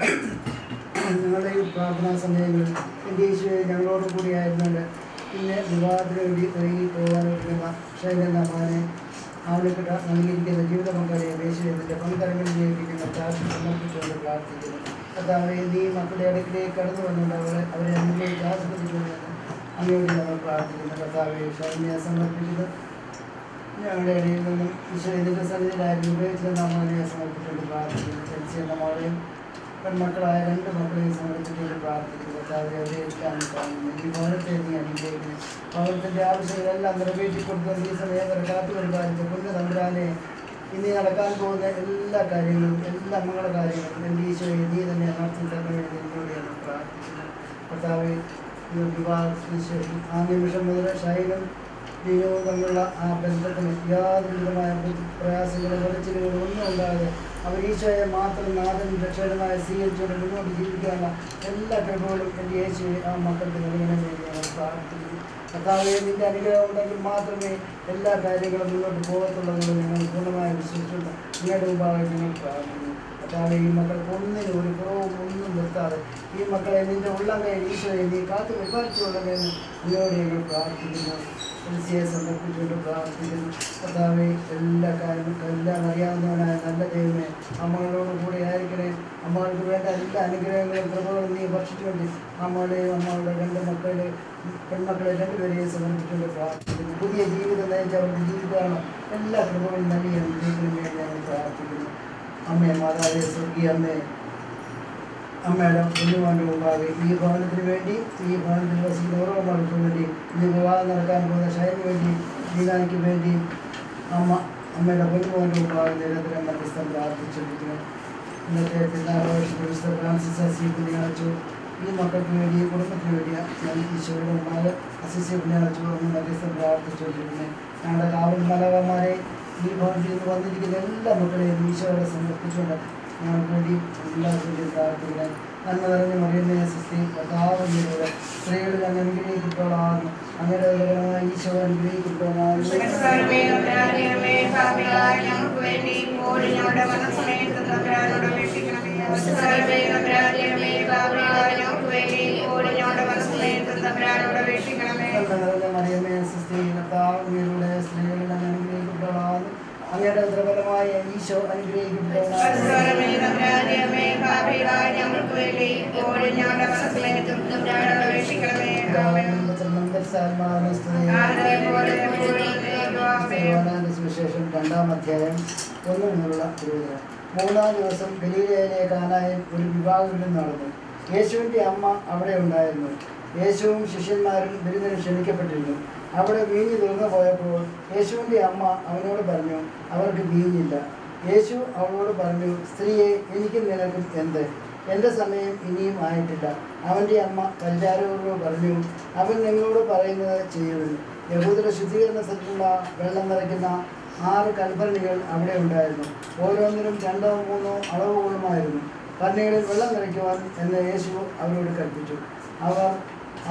ഞങ്ങളുടെ ഈ പ്രാർത്ഥനാ സമയങ്ങളിൽ എൻ്റെ ഈശോയെ ഞങ്ങളോട് കൂടിയായിരുന്നുണ്ട്. പിന്നെ വിവാഹത്തിന് വേണ്ടി ഇറങ്ങി പോകാനൊരുങ്ങുന്ന ഷൈലെന്ന മകനെ അവനക്കിട്ട നൽകിയിരിക്കുന്ന ജീവിത പങ്കാളിയെ യേശുവിൻ്റെ പങ്കരങ്ങളിൽ ജയിപ്പിക്കുന്ന പ്രാർത്ഥന സമർപ്പിച്ചുകൊണ്ട് പ്രാർത്ഥിക്കുന്നു. കർത്താവേ, നീ മക്കളുടെ അടുക്കിലേക്ക് കടന്നു വന്നുകൊണ്ട് അവരെ അനുഭവിച്ച് ആസ്വദിക്കുമെന്ന് അങ്ങയോട് ഞങ്ങൾ പ്രാർത്ഥിക്കുന്നു. കർത്താവെ, ഷൈലിനെ സമർപ്പിക്കുന്നത് ഞങ്ങളുടെ ഇടയിൽ നിന്നും ഈശോ ഇതിൻ്റെ സന്നിധിയിലായിരുന്നു ഉപയോഗിച്ചിരുന്ന മകനെ സമർപ്പിച്ചുകൊണ്ട് പ്രാർത്ഥിക്കുന്നു. ചെൽസി എന്ന മകളെയും പെൺമക്കളായ 2 മക്കളെയും സമർപ്പിച്ചുകൊണ്ട് പ്രാർത്ഥിക്കുന്നു. കർത്താവെ, അവരെയിരിക്കാൻ കാണുന്നു. ഈ ഭവനത്തെ നീ അനുഗ്രഹിക്കുന്നു. ഭവനത്തിൻ്റെ ആവശ്യങ്ങളെല്ലാം നിറവേറ്റിക്കൊടുത്ത് ഈ സമയം വരെ കാത്തു പരിപാലിച്ച പൊന്നു തമ്പുരാനെ, ഇനി നടക്കാൻ പോകുന്ന എല്ലാ കാര്യങ്ങളും എല്ലാ മംഗള കാര്യങ്ങളും എൻ്റെ ഈശോയെ നീ തന്നെ നടത്തി തരണമെന്ന് എന്നോട് ഞാൻ പ്രാർത്ഥിക്കുന്നു. കർത്താവെ, വിവാഹത്തിന് ശേഷം ആ നിമിഷം മുതൽ ഷൈലും ദൈവവും തമ്മിലുള്ള ആ ബന്ധത്തിന് യാതൊരു വിധമായ പ്രയാസങ്ങളും വെളിച്ചിലുകളും ഒന്നും ഉണ്ടാകാതെ അവർ ഈശോയെ മാത്രം നാഥനും രക്ഷകനുമായി സ്വീകരിച്ചുകൊണ്ട് മുന്നോട്ട് ജീവിക്കാനുള്ള എല്ലാ കഴിവുകളും എൻ്റെ യേശുവെ ആ മക്കൾക്ക് നൽകണമെന്ന് ഞങ്ങൾ പ്രാർത്ഥിക്കുന്നു. കർത്താവെ, നിൻ്റെ അനുഗ്രഹം ഉണ്ടെങ്കിൽ മാത്രമേ എല്ലാ കാര്യങ്ങളും മുന്നോട്ട് പോകത്തുള്ളതെന്ന് ഞങ്ങൾ പൂർണ്ണമായി വിശ്വസിച്ചുകൊണ്ട് നിങ്ങളുടെ മുമ്പാകെ ഞങ്ങൾ പ്രാർത്ഥിക്കുന്നു. കർത്താവെ, ഈ മക്കൾക്ക് ഒന്നിനും ഒരു കുറവും ഒന്നും നിർത്താതെ ഈ മക്കളെ നിൻ്റെ ഉള്ളം കയ്യിൽ ഈശോയെ നീ കാത്തു പരിപാലിച്ചുകൊള്ളണമെന്ന് നിങ്ങളോട് ഞങ്ങൾ പ്രാർത്ഥിക്കുന്നു. എൽസിയെ സമർപ്പിച്ചുകൊണ്ട് പ്രാർത്ഥിക്കുന്നു. കർത്താവെ, എല്ലാ കാര്യങ്ങളും എല്ലാം അറിയാവുന്നവനായ നല്ല ദൈവമേ, അമ്മകളോട് കൂടെ ആയിരിക്കണേ. അമ്മകൾക്ക് വേണ്ട എല്ലാ അനുഗ്രഹങ്ങളും കൃപകളും നീ ഭക്ഷിച്ചുകൊണ്ട് അമ്മകളെയും അമ്മകളുടെ 2 പെൺമക്കളെ 2 പേരെയും സമർപ്പിച്ചുകൊണ്ട് പ്രാർത്ഥിക്കുന്നു. പുതിയ ജീവിതം നയിച്ച് അവരുടെ ജീവിതമാണ് എല്ലാ കൃപകളും നൽകി അനുഗ്രഹിക്കണമേ ഞാൻ പ്രാർത്ഥിക്കുന്നു. അമ്മേ, മാതാവേ, സ്വർഗീയ അമ്മേ, അമ്മയുടെ കുഞ്ഞുമാൻ്റെ മുമ്പാകെ ഈ ഭവനത്തിന് വേണ്ടി ഈ ഭവനത്തിൽ വസിക്കുന്ന ഓരോ മകൾക്കും വേണ്ടി ഇനി വിവാഹം നടക്കാൻ പോകുന്ന ഷൈന് വേണ്ടി ദീനാനിക്ക് വേണ്ടി അമ്മയുടെ പൊന്നുമാൻ്റെ മുമ്പാകെ നിരന്തരം മധ്യസ്ഥം പ്രാർത്ഥിച്ചിരിക്കുന്നു. ഇന്നത്തെ തിരുനാളാഘോഷത്തിൽ മിസ്റ്റർ ഫ്രാൻസിസ് അസി പുണ്യാഴ്ച ഈ മക്കൾക്ക് വേണ്ടി ഈ കുടുംബത്തിന് വേണ്ടി ഞാൻ ഈശോയുടെ 4 അസിസി പുണ്യാഴ്ച ഒന്ന് മധ്യസ്ഥം പ്രാർത്ഥിച്ചുകൊണ്ടിരിക്കുന്നത്. ഞങ്ങളുടെ കാവൽ മലകന്മാരെ ഈ ഭവനത്തിൽ നിന്ന് വന്നിരിക്കുന്ന എല്ലാ മക്കളെയും ഈശോയോടെ സമർപ്പിച്ചുകൊണ്ട് ഞങ്ങൾക്ക് വേണ്ടി എല്ലാവർക്കും വേണ്ടി പ്രാർത്ഥിക്കാൻ. നന്മ നിറഞ്ഞ മറിയമേ, സൃഷ്ടി കർത്താവിലൂടെ സ്ത്രീകളിൽ അങ്ങ് അനുഗ്രഹിക്കപ്പെടാവുന്നു. അങ്ങനെ ഈശോ അനുഗ്രഹിക്കപ്പെടാവുന്നു. മറിയമേ, സൃഷ്ടി കർത്താവിലൂടെ സ്ത്രീകളിൽ അങ്ങ് അനുഗ്രഹിക്കപ്പെടാവുന്നു. അങ്ങയുടെ ഉദരഫലമായ ഈശോ അനുഗ്രഹിക്കപ്പെടാവുന്നു. സുവിശേഷം 2-ാം അധ്യായം 1 മുതലുള്ള 20. 3-ാം ദിവസം ഗലീലയിലെ കാനായിൽ ഒരു വിവാഹം നടന്നു. യേശുവിൻ്റെ അമ്മ അവിടെ ഉണ്ടായിരുന്നു. യേശുവും ശിഷ്യന്മാരും വിരുന്നിന് ക്ഷണിക്കപ്പെട്ടിരുന്നു. അവിടെ വീഞ്ഞ് തുറന്നു പോയപ്പോൾ യേശുവിൻ്റെ അമ്മ അവനോട് പറഞ്ഞു, അവർക്ക് വീഞ്ഞില്ല. യേശു അവളോട് പറഞ്ഞു, സ്ത്രീയെ, എനിക്കും നിനക്കും എന്ത്? എൻ്റെ സമയം ഇനിയും ആയിട്ടില്ല. അവൻ്റെ അമ്മ പരിചാരകരോട് പറഞ്ഞു, അവൻ നിങ്ങളോട് പറയുന്നത് ചെയ്യുവിൻ. യഹൂദരുടെ ശുദ്ധീകരണ സ്ഥലത്തുള്ള വെള്ളം നിറയ്ക്കുന്ന 6 കൽഭരണികൾ അവിടെ ഉണ്ടായിരുന്നു. ഓരോന്നിനും 2-3 അളവുകളുമായിരുന്നു. ഭരണികളിൽ വെള്ളം നിറയ്ക്കുവാൻ എന്ന് യേശു അവരോട് കൽപ്പിച്ചു. അവർ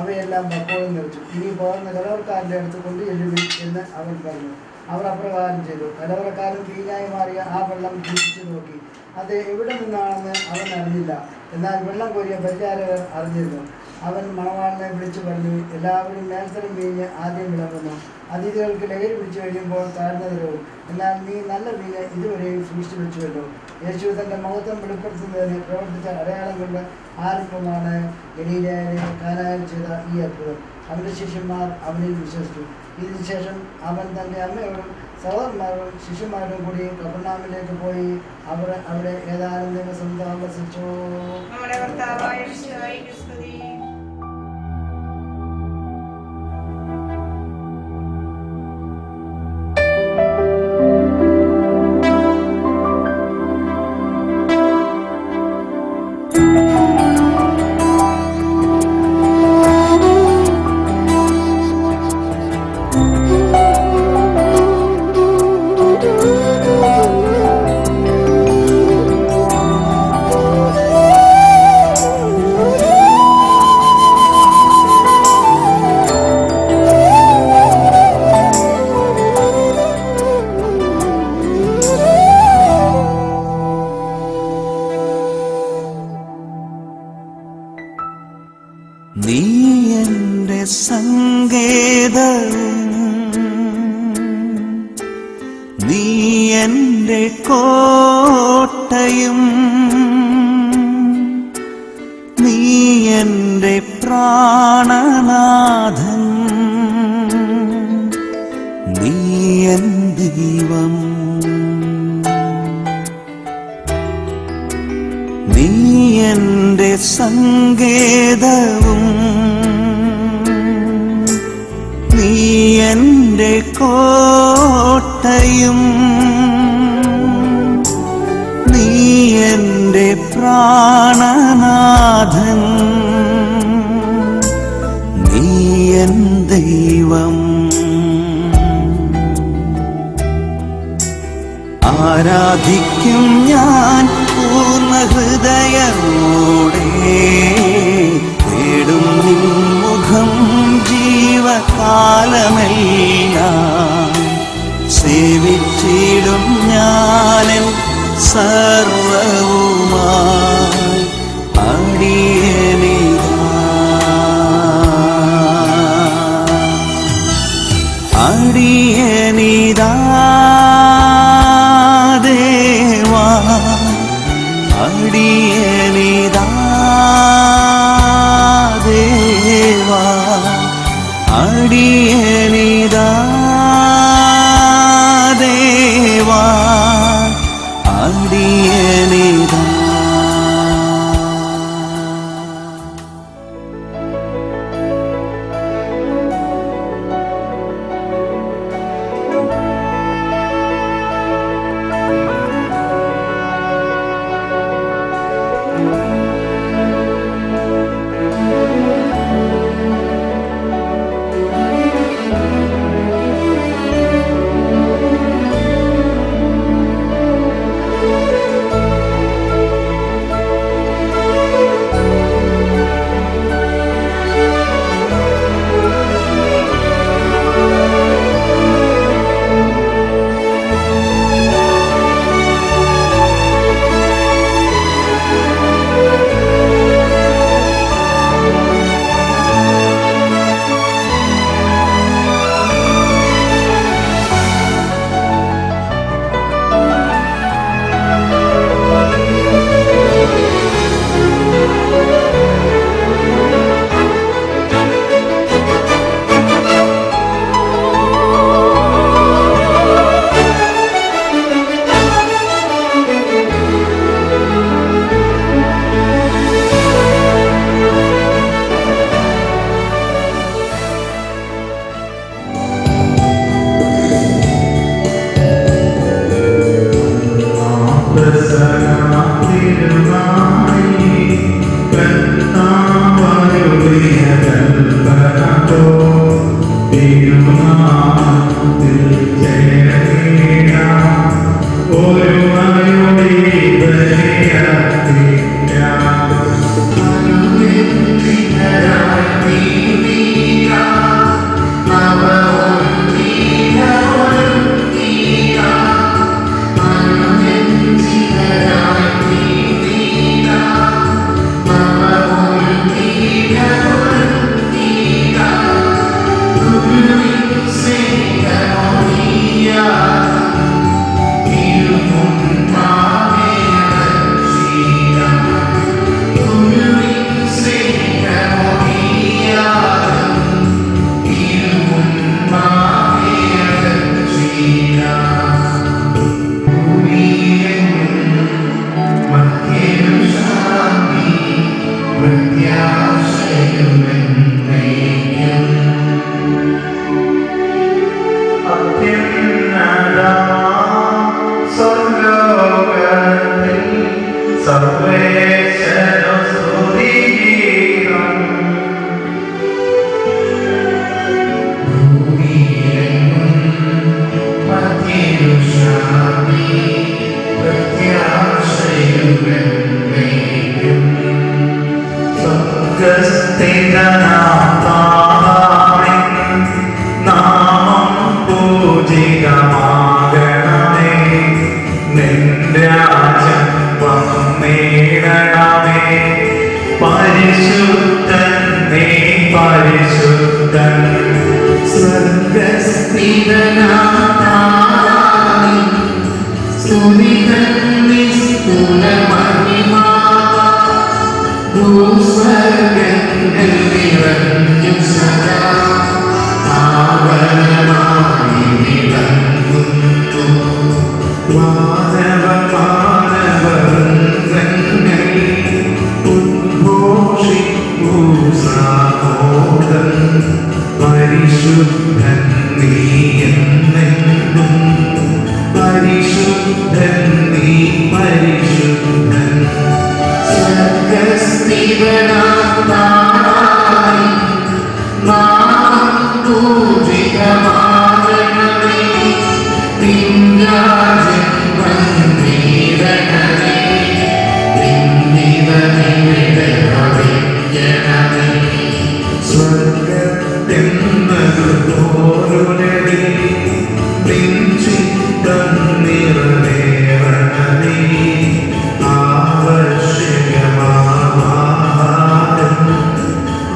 അവയെല്ലാം പക്കോളം നിറച്ചു. ഇനി പോകുന്ന കലവറക്കാരൻ്റെ അടുത്ത് കൊണ്ട് ചെല്ലുവിൻ എന്ന് അവൻ പറഞ്ഞു. അവർ അപ്രകാരം ചെയ്തു. കലവറക്കാരൻ വീഞ്ഞായി മാറിയ ആ വെള്ളം കുടിച്ചു നോക്കി. അത് എവിടെ നിന്നാണെന്ന് അവൻ അറിഞ്ഞില്ല. എന്നാൽ വെള്ളം കോരിയ പരിചാരകർ അറിഞ്ഞിരുന്നു. അവൻ മണവാളിനെ വിളിച്ചു പറഞ്ഞു, എല്ലാവരും മേൽത്തരം വീഞ്ഞ് ആദ്യം വിളമ്പുന്നു. അതിഥികൾക്ക് ലഹരി പിടിച്ചു കഴിയുമ്പോൾ താഴ്ന്ന തരവും. എന്നാൽ നീ നല്ല വീഞ്ഞ് ഇതുവരെയും സൂക്ഷിച്ചു വെച്ചുവല്ലോ. യേശു തൻ്റെ മഹത്വം വെളിപ്പെടുത്തുന്നതിന് പ്രവർത്തിച്ച അടയാളം കൊണ്ട് ആരംഭമാണ് ഗലീലയിലെ കാനായിൽ ചെയ്ത ഈ അത്ഭുതം. അവൻ്റെ ശിഷ്യന്മാർ അവനിൽ വിശ്വസിച്ചു. ഇതിനുശേഷം അവൻ തൻ്റെ അമ്മയോടും സഹോദരന്മാരോടും ശിഷ്യന്മാരോടും കൂടി കഫർനഹൂമിലേക്ക് പോയി അവിടെ ഏതാനും ദിവസം താമസിച്ചു. നീ എൻ്റെ കോട്ടയും നീ എൻ്റെ പ്രാണനാഥൻ നീ എൻ ദൈവം നീ എൻ്റെ സങ്കേതവും നീ എൻ്റെ കോട്ടയും നീ എൻ്റെ പ്രാണനാഥൻ നീ എൻ ദൈവം ആരാധിക്കും ഞാൻ പൂർണ്ണ ഹൃദയമോടെ തേടും നിൻ മുഖം ജീവകാലമെല്ലാം സേവിച്ചിടും ഞാനെൻ സർവവുമായി അടിയനിതാ ദേവാ അടിയനിതാ ദേവാ അടിയനിതാ ദേവാ അടിയനിതാ. പരിശുദ്ധൻ പരിശുദ്ധൻ നീ എന്നെന്നും പരിശുദ്ധൻ നീ പരിശുദ്ധൻ സ്വർഗസ്ഥിതനായി നാം പൂജിതമാകണമേ നിൻരാജ്യം വന്നിടണമേ നിന്നിടമിവിടെ ഭവിക്കണമേ സ്വർഗത്തെന്നതുപോലൊരടി നിൻചിത്തം നിറവേറണമേ ആവശ്യകമാഹാരം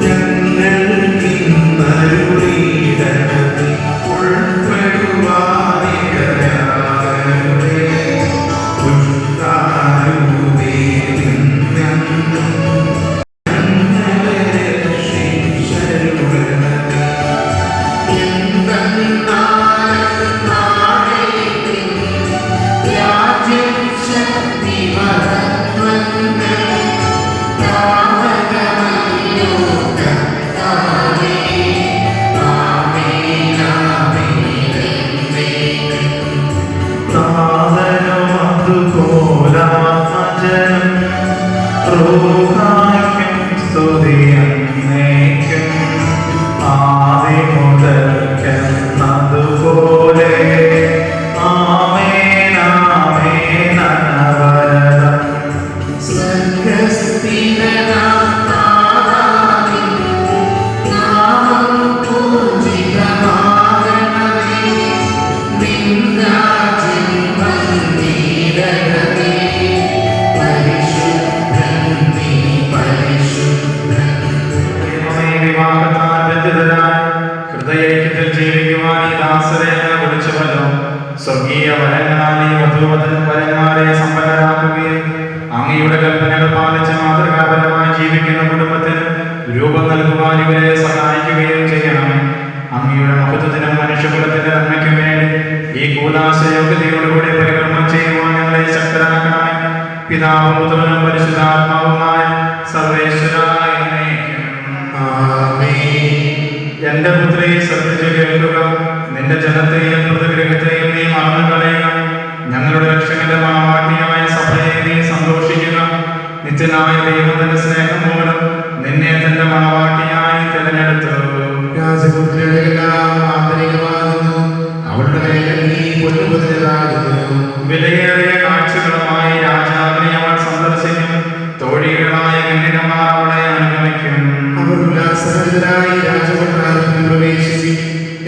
ഞങ്ങൾക്കിന്നരുളിയിടണമേ ഉൾപ്പെടുവാനിടയാകണമേ ഉഷ്ടാരൂപേ നിന്നും ഹൃദയത്തിൽ ജീവിക്കുവാൻ ഈ ദാസരെ വിളിച്ചുവല്ലോ. സ്വർഗീയ വരങ്ങളാലെ വധുവരന്മാരെ സമ്പന്നരാക്കുകയും അങ്ങയുടെ കൽപ്പനകൾ പാലിച്ച് മാതൃകാപരമായി ജീവിക്കുന്ന കുടുംബത്തിന് രൂപം നൽകുവാൻ ഇവരെ സഹായിക്കുകയും ചെയ്യണം. അങ്ങയുടെ മഹത്വത്തിനും മനുഷ്യകുലത്തിന്റെ നന്മയ്ക്കും വേണ്ടി ഈ കൂലാശ യോഗ്യതയോടുകൂടി പരിക്രമം ചെയ്യുവാൻ ഞങ്ങളെ ശക്തരാക്കണമേ. പിതാവും പുത്രനും പരിശുദ്ധാത്മാവുമായ സർവേശ്വരായ എന്റെ പുത്രി ശ്രദ്ധിച്ചു കേൾക്കുക. നിന്റെ ജനത്തെയും പ്രതിഗ്രഹത്തെയും നീ മറന്നു കളയുക. ഞങ്ങളുടെ രക്ഷകന്റെ മണവാട്ടിയായ സഭയെ നീ സന്തോഷിക്കുക. നിത്യനായ ദൈവത്തിന്റെ സ്നേഹം മൂലം നിന്നെ തന്റെ മണവാട്ടിയായി തിരഞ്ഞെടുത്തു. രാജപുത്രികളെല്ലാം ആന്തരികമാകുന്നു, അവളുടെ മേലെ നീ പൊന്നുപതിരാകുന്നു. വിലയേറിയ കാഴ്ചകളുമായി രാജാവിനെ അവൾ സന്ദർശിക്കും. തോഴികളായ കന്യകമാർ അവളെ അനുഗമിക്കും. അവർ ഉല്ലാസഭരിതരായി രാജകൊട്ടാരത്തിൽ പ്രവേശിക്കും.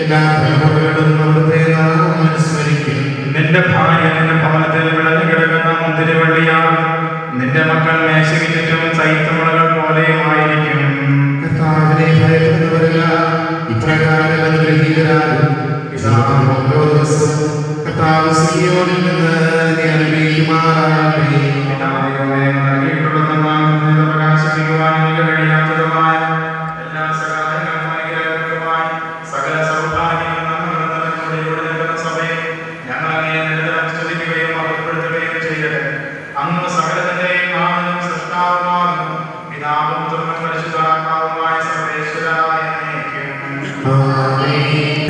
എല്ലാ തലമുറകളും അവിടുത്തെ നാമം അനുസ്മരിക്കും. നിന്റെ ഭാര്യ നിന്റെ ഭവനത്തിൽ വിളഞ്ഞു കിടക്കുന്ന മുന്തിരിവള്ളിയാകും. നിന്റെ മക്കൾ മേശയ്ക്ക് ചുറ്റും ചൈത്രമുളകൾ പോലെയുമായിരിക്കും. കർത്താവിനെ ഭയപ്പെടുന്നവരെല്ലാം ഇപ്രകാരം അനുഗ്രഹീതരാകും. ഓരോ ദിവസവും കർത്താവ് സിയോനിൽ നിന്ന് അനുഗ്രഹിക്കുമാറാകട്ടെ. പ്രകാശിപ്പിക്കുവാൻ കഴിയാത്തതുമായ എല്ലാ സകാലങ്ങളുമായി സകല സൗഭാഗ്യങ്ങളും സഭയെ ഞങ്ങൾ അങ്ങേ നിരന്തരം സ്തുതിക്കുകയും മഹത്വപ്പെടുത്തുകയും ചെയ്യട്ടെ. അങ്ങ് സകലത്തിന്റെയും നാമനും സൃഷ്ടാവുമാകുന്നു. പിതാവും പുത്രനും പരിശുദ്ധാത്മാവുമായ സർവേശ്വരായ എന്നേക്കും. ആമേൻ.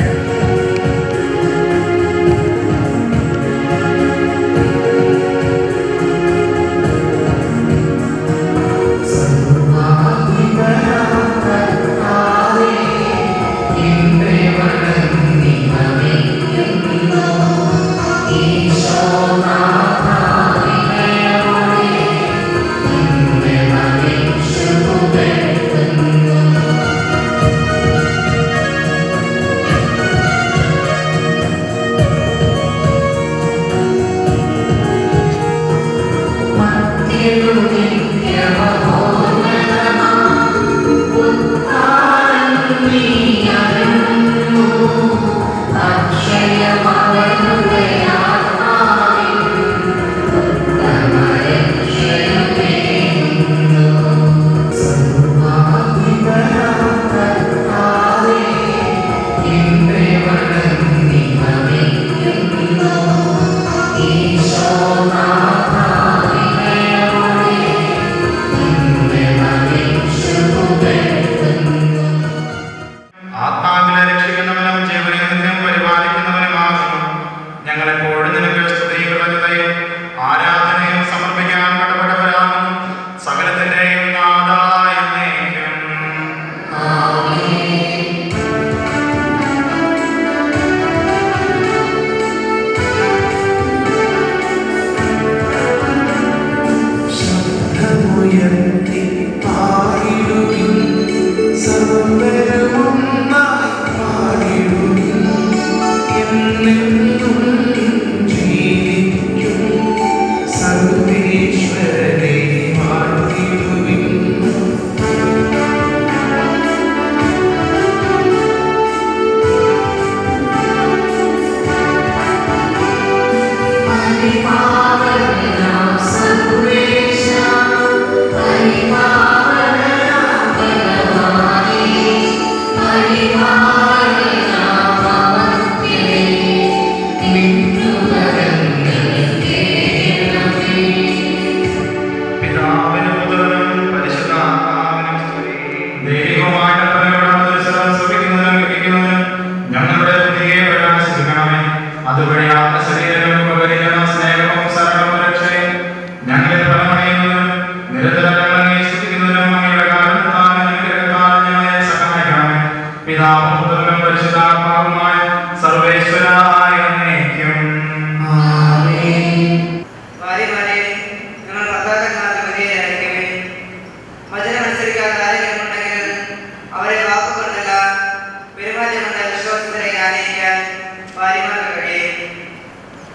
ഭാര്യമാർക്ക് കഴിയും.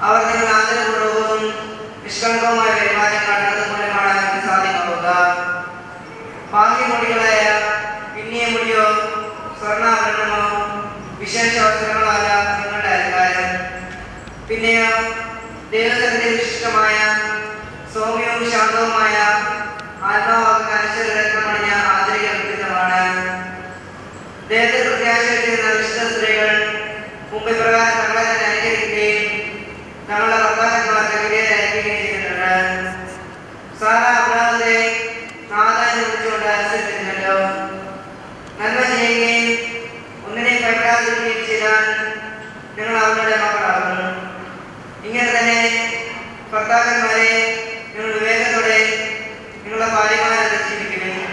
അവർ നിങ്ങൾ ആദരപൂർവ്വവും നിഷ്കളങ്കവുമായ പെരുമാറ്റം കാട്ടുന്നത് മൂലമാണ് ഇത് സാധ്യമാവുക. ഭാഗ്യമുടികളായ പിന്നിയ മുടിയോ സ്വർണ്ണാഭരണമോ വിശേഷ അവസരങ്ങളോ അല്ല നിങ്ങളുടെ അലങ്കാരം. പിന്നെയോ ദൈവത്തിന്റെ വിശിഷ്ടമായ സൗമ്യവും ശാന്തവുമായ ആത്മാവാകുന്ന അനശ്വരരത്നമണിഞ്ഞ ആദരിക്കപ്പെടുന്നതാണ്. ദൈവത്തെ പ്രത്യാശ ചെയ്യുന്ന വിശുദ്ധ സ്ത്രീകൾ മുമ്പ് പ്രകാരം തങ്ങളെ തന്നെ അനുകരിക്കുകയും തങ്ങളുടെ ഭർത്താക്കന്മാർക്ക് വിധേയരായിരിക്കുകയും ചെയ്തിട്ടുണ്ട്. സാറ അബ്രാഹത്തെ നാഥാനെ വിളിച്ചുകൊണ്ട് അനുസരിച്ചിരുന്നല്ലോ. നന്മ ചെയ്യുകയും ഒന്നിനെ ഭയപ്പെടാതിരിക്കുകയും ചെയ്താൽ നിങ്ങൾ അവരുടെ മക്കളാകും. ഇങ്ങനെ തന്നെ ഭർത്താക്കന്മാരെ നിങ്ങൾ വിവേകത്തോടെ നിങ്ങളുടെ ഭാര്യമാരെ ജീവിക്കുകയും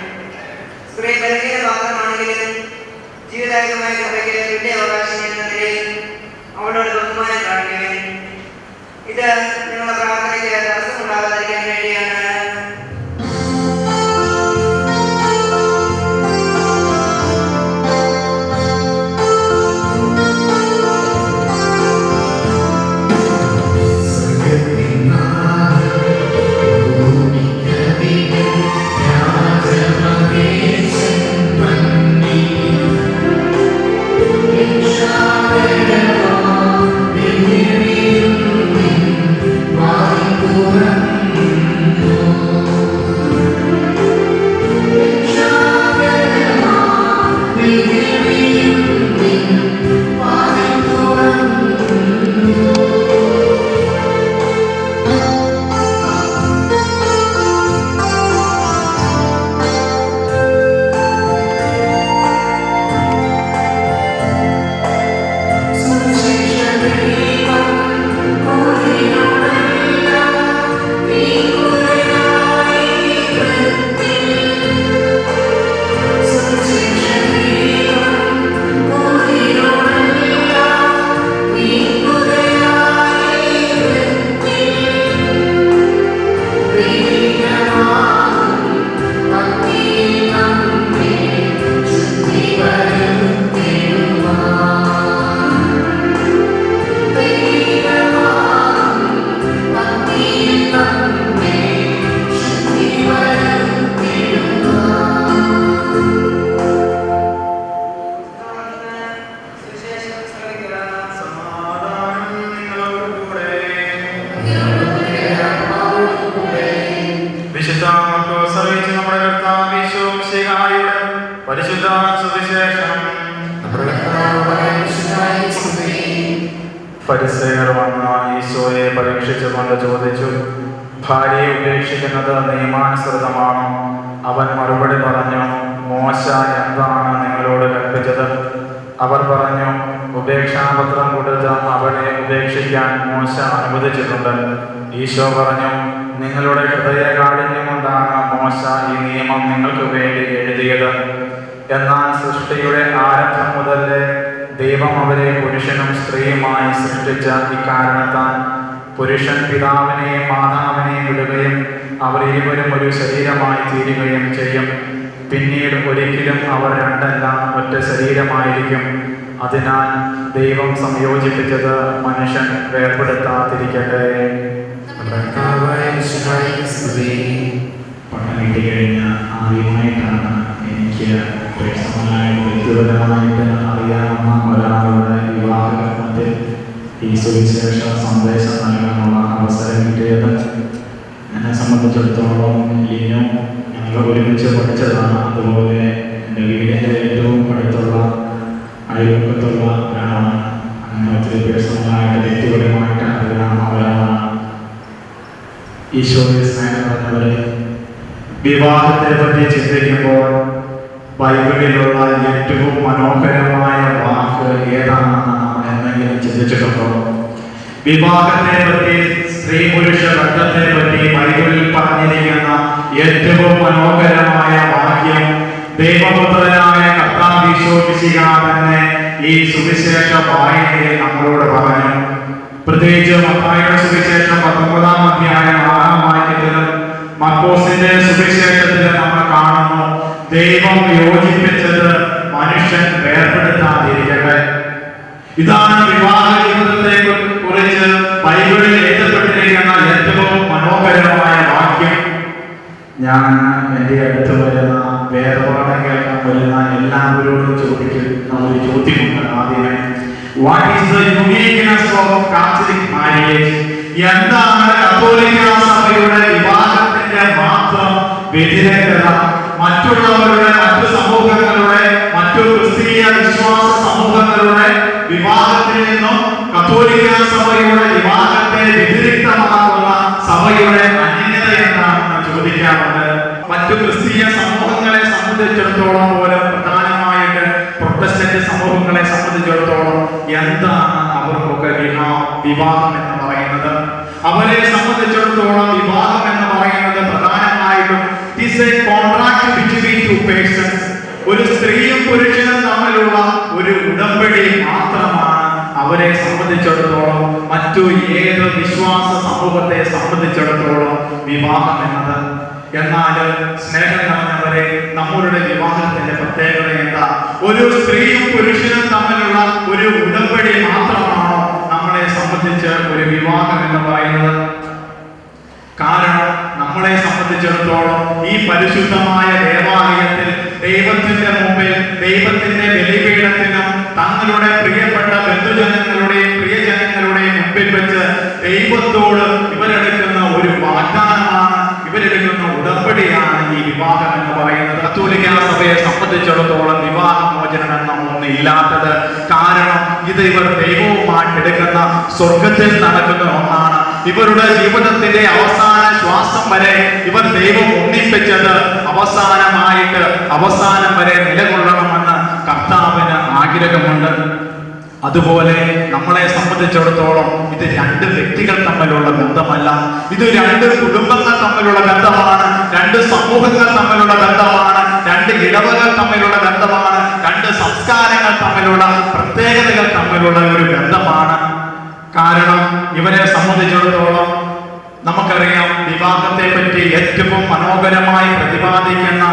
സ്ത്രീ ബലഹീന മാത്രമാണെങ്കിലും ജീവിതായുഗമായ കൃപയ്ക്ക് തുല്യ അവകാശം എന്ന നിലയിൽ അവളോട് ബഹുമാനം കാണിക്കുകയും ഇത് നിങ്ങളുടെ പ്രാർത്ഥനയ്ക്ക് തടസ്സമുണ്ടാകാതിരിക്കാൻ വേണ്ടിയാണ്. ഫരിസേയർ വന്ന ഈശോയെ പരീക്ഷിച്ചുകൊണ്ട് ചോദിച്ചു, ഭാര്യയെ ഉപേക്ഷിക്കുന്നത് നിയമാനുസൃതമാണോ? അവൻ മറുപടി പറഞ്ഞു, മോശ എന്താണ് നിങ്ങളോട് കൽപ്പിച്ചത്? അവർ പറഞ്ഞു, ഉപേക്ഷാപത്രം കൊടുത്ത് അവളെ ഉപേക്ഷിക്കാൻ മോശ അനുവദിച്ചിട്ടുണ്ട്. ഈശോ പറഞ്ഞു, നിങ്ങളുടെ ഹൃദയകാഠിന്യം കൊണ്ടാണ് മോശ ഈ നിയമം നിങ്ങൾക്ക് വേണ്ടി എഴുതിയത്. എന്നാൽ സൃഷ്ടിയുടെ ആരംഭം മുതലേ ദൈവം അവരെ പുരുഷനും സ്ത്രീയുമായി സൃഷ്ടിച്ച ഇക്കാരണത്താൽ പുരുഷൻ പിതാവിനെയും മാതാവിനെയും വിടുകയും അവർ ഇരുവരും ഒരു ശരീരമായി തീരുകയും ചെയ്യും. പിന്നീട് ഒരിക്കലും അവർ രണ്ടല്ല ഒറ്റ ശരീരമായിരിക്കും. അതിനാൽ ദൈവം സംയോജിപ്പിച്ചത് മനുഷ്യൻ വേർപെടുത്താതിരിക്കട്ടെ. പഠനം കിട്ടിക്കഴിഞ്ഞ ആദ്യമായിട്ടാണ് എനിക്ക് വ്യക്തിപരമായിട്ട് അറിയാവുന്ന ഒരാളുടെ വിവാഹകർമ്മത്തിൽ ഈ സുവിശേഷ സന്ദേശം നൽകാനുള്ള അവസരം കിട്ടിയത്. എന്നെ സംബന്ധിച്ചിടത്തോളം ഇനിയും ഞങ്ങൾ ഒരുമിച്ച് പഠിച്ചതാണ്. അതുപോലെ എൻ്റെ വീടിൻ്റെ ഏറ്റവും അടുത്തുള്ള അയൽപക്കത്തുള്ള ഒരാളാണ്. അങ്ങനെ ഒത്തിരി പേഴ്സണലായിട്ട് വ്യക്തിപരമായിട്ട് അറിയാവുന്ന ഒരാളാണ്. ഈശോയെ സ്നേഹം പറഞ്ഞവരെ, വിവാഹത്തെ പറ്റി ചിന്തിക്കുമ്പോൾ ബൈബിളിലുള്ള ഏറ്റവും മനോഹരമായ വാക്ക് ഏതാണെന്ന് നമ്മൾ എന്തെങ്കിലും ചിന്തിച്ചിട്ടുണ്ടോ? വിവാഹത്തെ പറ്റി, സ്ത്രീ പുരുഷ ബന്ധത്തെ പറ്റി ബൈബിളിൽ പറഞ്ഞിരിക്കുന്ന ഏറ്റവും മനോഹരമായ വാക്യം ദൈവപുത്രനായ കർത്താവ് ഈശോ മിശിഹാ തന്നെ ഈ സുവിശേഷ വായനയിൽ നമ്മളോട് പറഞ്ഞു. പ്രത്യേകിച്ച് മത്തായിയുടെ സുവിശേഷം 19-ാം അധ്യായം 6-ാം വാക്യത്തിലും മർക്കോസിന്റെ സുവിശേഷത്തിലും നമ്മൾ കാണുന്നു, ദൈവം യോജിപ്പിച്ചത് മനുഷ്യൻ വേർപെടുത്താതിരിക്കട്ടെ. ഇതാണ് വിവാഹ വിവാഹ ജീവിതത്തെ കുറിച്ച് ബൈബിളിൽ എഴുതപ്പെട്ടിരിക്കുന്ന ഏറ്റവും മനോഹരമായ വാക്യം ഞാൻ എൻ്റെ അടുത്ത് വരുന്ന വേദപാഠം കേൾക്കാൻ വരുന്ന എല്ലാവരോടും ചോദിക്കുന്ന ഒരു ചോദ്യമുണ്ട്. ആദ്യമേ, what is the uniqueness of Catholic marriage? എന്താണ് കത്തോലിക്ക സഭയുടെ വിവാഹത്തിന്റെ മാത്രം വ്യതിരേകത മറ്റുള്ളവരുടെ, മറ്റു സമൂഹങ്ങളുടെ, മറ്റു ക്രിസ്തീയ വിശ്വാസ സമൂഹങ്ങളുടെ വിവാഹത്തിൽ നിന്നും കത്തോലിക്ക സഭയുടെ വിവാഹത്തെ വ്യതിരിക്തമാക്കുന്ന സഭയുടെ അന്യത എന്താണെന്ന് ചോദിക്കാറുണ്ട്. മറ്റു ക്രിസ്തീയ സമൂഹങ്ങളെ സംബന്ധിച്ചിടത്തോളം പോലും, പ്രധാനമായിട്ട് പ്രൊട്ടസ്റ്റന്റ് സമൂഹങ്ങളെ സംബന്ധിച്ചിടത്തോളം എന്താണ് അവർക്കൊക്കെ വിവാഹം എന്ന് പറയുന്നത്? അവരെ സംബന്ധിച്ചിടത്തോളം വിവാഹം എന്ന് പറയുന്നത് പ്രധാനമായിട്ടും ഒരു സ്ത്രീയും പുരുഷനും തമ്മിലുള്ള ഒരു ഉടമ്പടി മാത്രമാണ് അവരെ സംബന്ധിച്ചിടത്തോളം. മറ്റു ഏത് വിശ്വാസ സമൂഹത്തെ സംബന്ധിച്ചിടത്തോളം വിവാഹം എന്നത്. എന്നാൽ സ്നേഹം നിറഞ്ഞവരെ, നമ്മളുടെ വിവാഹത്തിന്റെ പ്രത്യേകത എന്താ? ഒരു സ്ത്രീയും പുരുഷനും തമ്മിലുള്ള ഒരു ഉടമ്പടി മാത്രമാണോ നമ്മളെ സംബന്ധിച്ച് ഒരു വിവാഹം എന്ന് പറയുന്നത്? കാരണം നമ്മളെ സംബന്ധിച്ചിടത്തോളം ഈ പരിശുദ്ധമായ ദേവാലയത്തിൽ ദൈവത്തിന്റെ മുമ്പിൽ, ദൈവത്തിന്റെ ബലിപീഠത്തിനും തങ്ങളുടെ പ്രിയപ്പെട്ട ബന്ധുജനങ്ങളുടെയും പ്രിയജനങ്ങളുടെയും മുമ്പിൽ വെച്ച് ദൈവത്തോട് ഇവരെടുക്കുന്ന ഒരു വാഗ്ദാനമാണ്, ഇവരെടുക്കുന്ന ഉടമ്പടിയാണ് ഈ വിവാഹം എന്ന് പറയുന്നത്. കത്തോലിക്ക സഭയെ സംബന്ധിച്ചിടത്തോളം വിവാഹമോചനം എന്ന ഒന്ന് ഇല്ലാത്തത് കാരണം ഇത് ഇവർ ദൈവവുമായിട്ട് എടുക്കുന്ന സ്വർഗത്തിൽ നടക്കുന്ന ഒന്നാണ്. ഇവരുടെ ജീവിതത്തിന്റെ അവസാന ശ്വാസം വരെ ഇവർ ദൈവം ഒന്നിപ്പിച്ചത് അവസാനം വരെ നിലകൊള്ളണമെന്ന് കർത്താവിന് ആഗ്രഹമുണ്ട്. അതുപോലെ നമ്മളെ സംബന്ധിച്ചിടത്തോളം ഇത് രണ്ട് വ്യക്തികൾ തമ്മിലുള്ള ബന്ധമല്ല, ഇത് രണ്ട് കുടുംബങ്ങൾ തമ്മിലുള്ള ബന്ധമാണ്, രണ്ട് സമൂഹങ്ങൾ തമ്മിലുള്ള ബന്ധമാണ്, രണ്ട് ഇടവകൾ തമ്മിലുള്ള ബന്ധമാണ്, രണ്ട് സംസ്കാരങ്ങൾ തമ്മിലുള്ള പ്രത്യേകതകൾ തമ്മിലുള്ള ഒരു ബന്ധമാണ്. കാരണം ഇവരെ സംബന്ധിച്ചിടത്തോളം നമുക്കറിയാം, വിവാഹത്തെ പറ്റി ഏറ്റവും മനോഹരമായി പ്രതിപാദിക്കുന്ന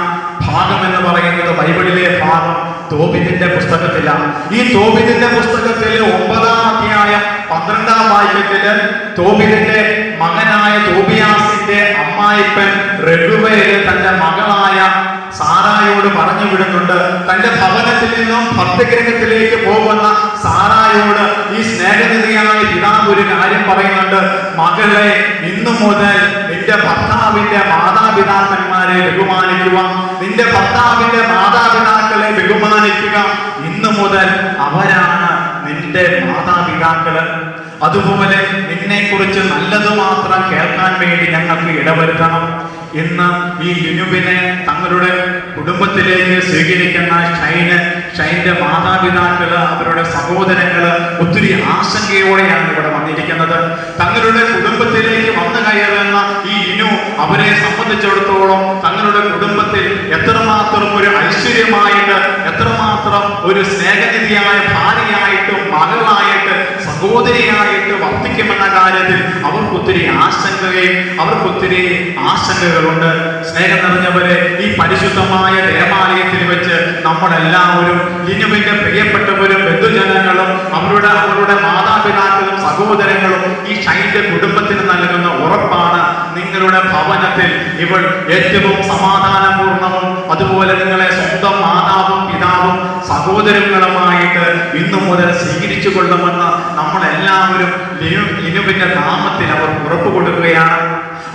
ഭാഗം എന്ന് പറയുന്നത് ബൈബിളിലെ ഭാഗം തോബിത്തിന്റെ പുസ്തകത്തിലാണ്. ഈ തോബിത്തിന്റെ പുസ്തകത്തിൽ 9-ാം അധ്യായം 12-ാം വാക്യത്തില് തോബിത്തിന്റെ മകനായ തോബിയാസിന്റെ അമ്മായിപ്പൻ റെഗുവേൽ തന്റെ മകളായ സാറായോട് പറഞ്ഞു വിടുന്നുണ്ട്. തന്റെ ഭവനത്തിൽ നിന്നും ഭർത്തൃഗൃഹത്തിലേക്ക് പോകുന്ന സാറായോട് ഈ സ്നേഹനിധിയായ പിതാവ് ഒരു കാര്യം പറയുന്നുണ്ട്. മകളെ, ഇന്നു മുതൽ നിന്റെ ഭർത്താവിന്റെ മാതാപിതാക്കന്മാരെ ബഹുമാനിക്കുക, നിന്റെ ഭർത്താവിന്റെ മാതാപിതാക്കളെ ബഹുമാനിക്കുക. ഇന്നു മുതൽ അവരാണ് നിന്റെ മാതാപിതാക്കള്. അതുപോലെ നിന്നെ കുറിച്ച് നല്ലത് മാത്രം കേൾക്കാൻ വേണ്ടി ഞങ്ങൾക്ക് ഇടവരുത്തണം. ഇന്ന് ഈ ലിനുവിനെ തങ്ങളുടെ കുടുംബത്തിലേക്ക് സ്വീകരിക്കുന്ന ഷൈന്റെ മാതാപിതാക്കള്, അവരുടെ സഹോദരങ്ങള് ഒത്തിരി ആശങ്കയോടെയാണ് ഇവിടെ വന്നിരിക്കുന്നത്. തങ്ങളുടെ കുടുംബത്തിലേക്ക് വന്നു കയറുന്ന ഈ ലിനു അവരെ സംബന്ധിച്ചിടത്തോളം തങ്ങളുടെ കുടുംബത്തിൽ എത്രമാത്രം ഒരു ഐശ്വര്യമായിട്ട്, എത്രമാത്രം ഒരു സ്നേഹനിധിയായ ഭാര്യയായിട്ടും മകളായിട്ട് സഹോദരിയായിട്ട് വർദ്ധിക്കുമെന്ന കാര്യത്തിൽ അവർക്കൊത്തിരി ആശങ്കകളുണ്ട്. സ്നേഹം നിറഞ്ഞവരെ, ഈ പരിശുദ്ധമായ ദേവാലയത്തിൽ വെച്ച് നമ്മളെല്ലാവരും ലിനുവിന്റെ പ്രിയപ്പെട്ടവരും ബന്ധുജനങ്ങളും അവരുടെ മാതാപിതാക്കളും സഹോദരങ്ങളും ഈ ഷൈന്റെ കുടുംബത്തിന് നൽകുന്ന ഉറപ്പാണ്, നിങ്ങളുടെ ഭവനത്തിൽ ഇവൾ ഏറ്റവും സമാധാനപൂർണവും അതുപോലെ നിങ്ങളെ സ്വന്തം മാതാവും പിതാവും സഹോദരങ്ങളുമായിട്ട് ഇന്നു മുതൽ സ്വീകരിച്ചു കൊള്ളുമെന്ന് നമ്മളെല്ലാവരും ലിനുവിന്റെ നാമത്തിൽ അവർ ഉറപ്പ് കൊടുക്കുകയാണ്.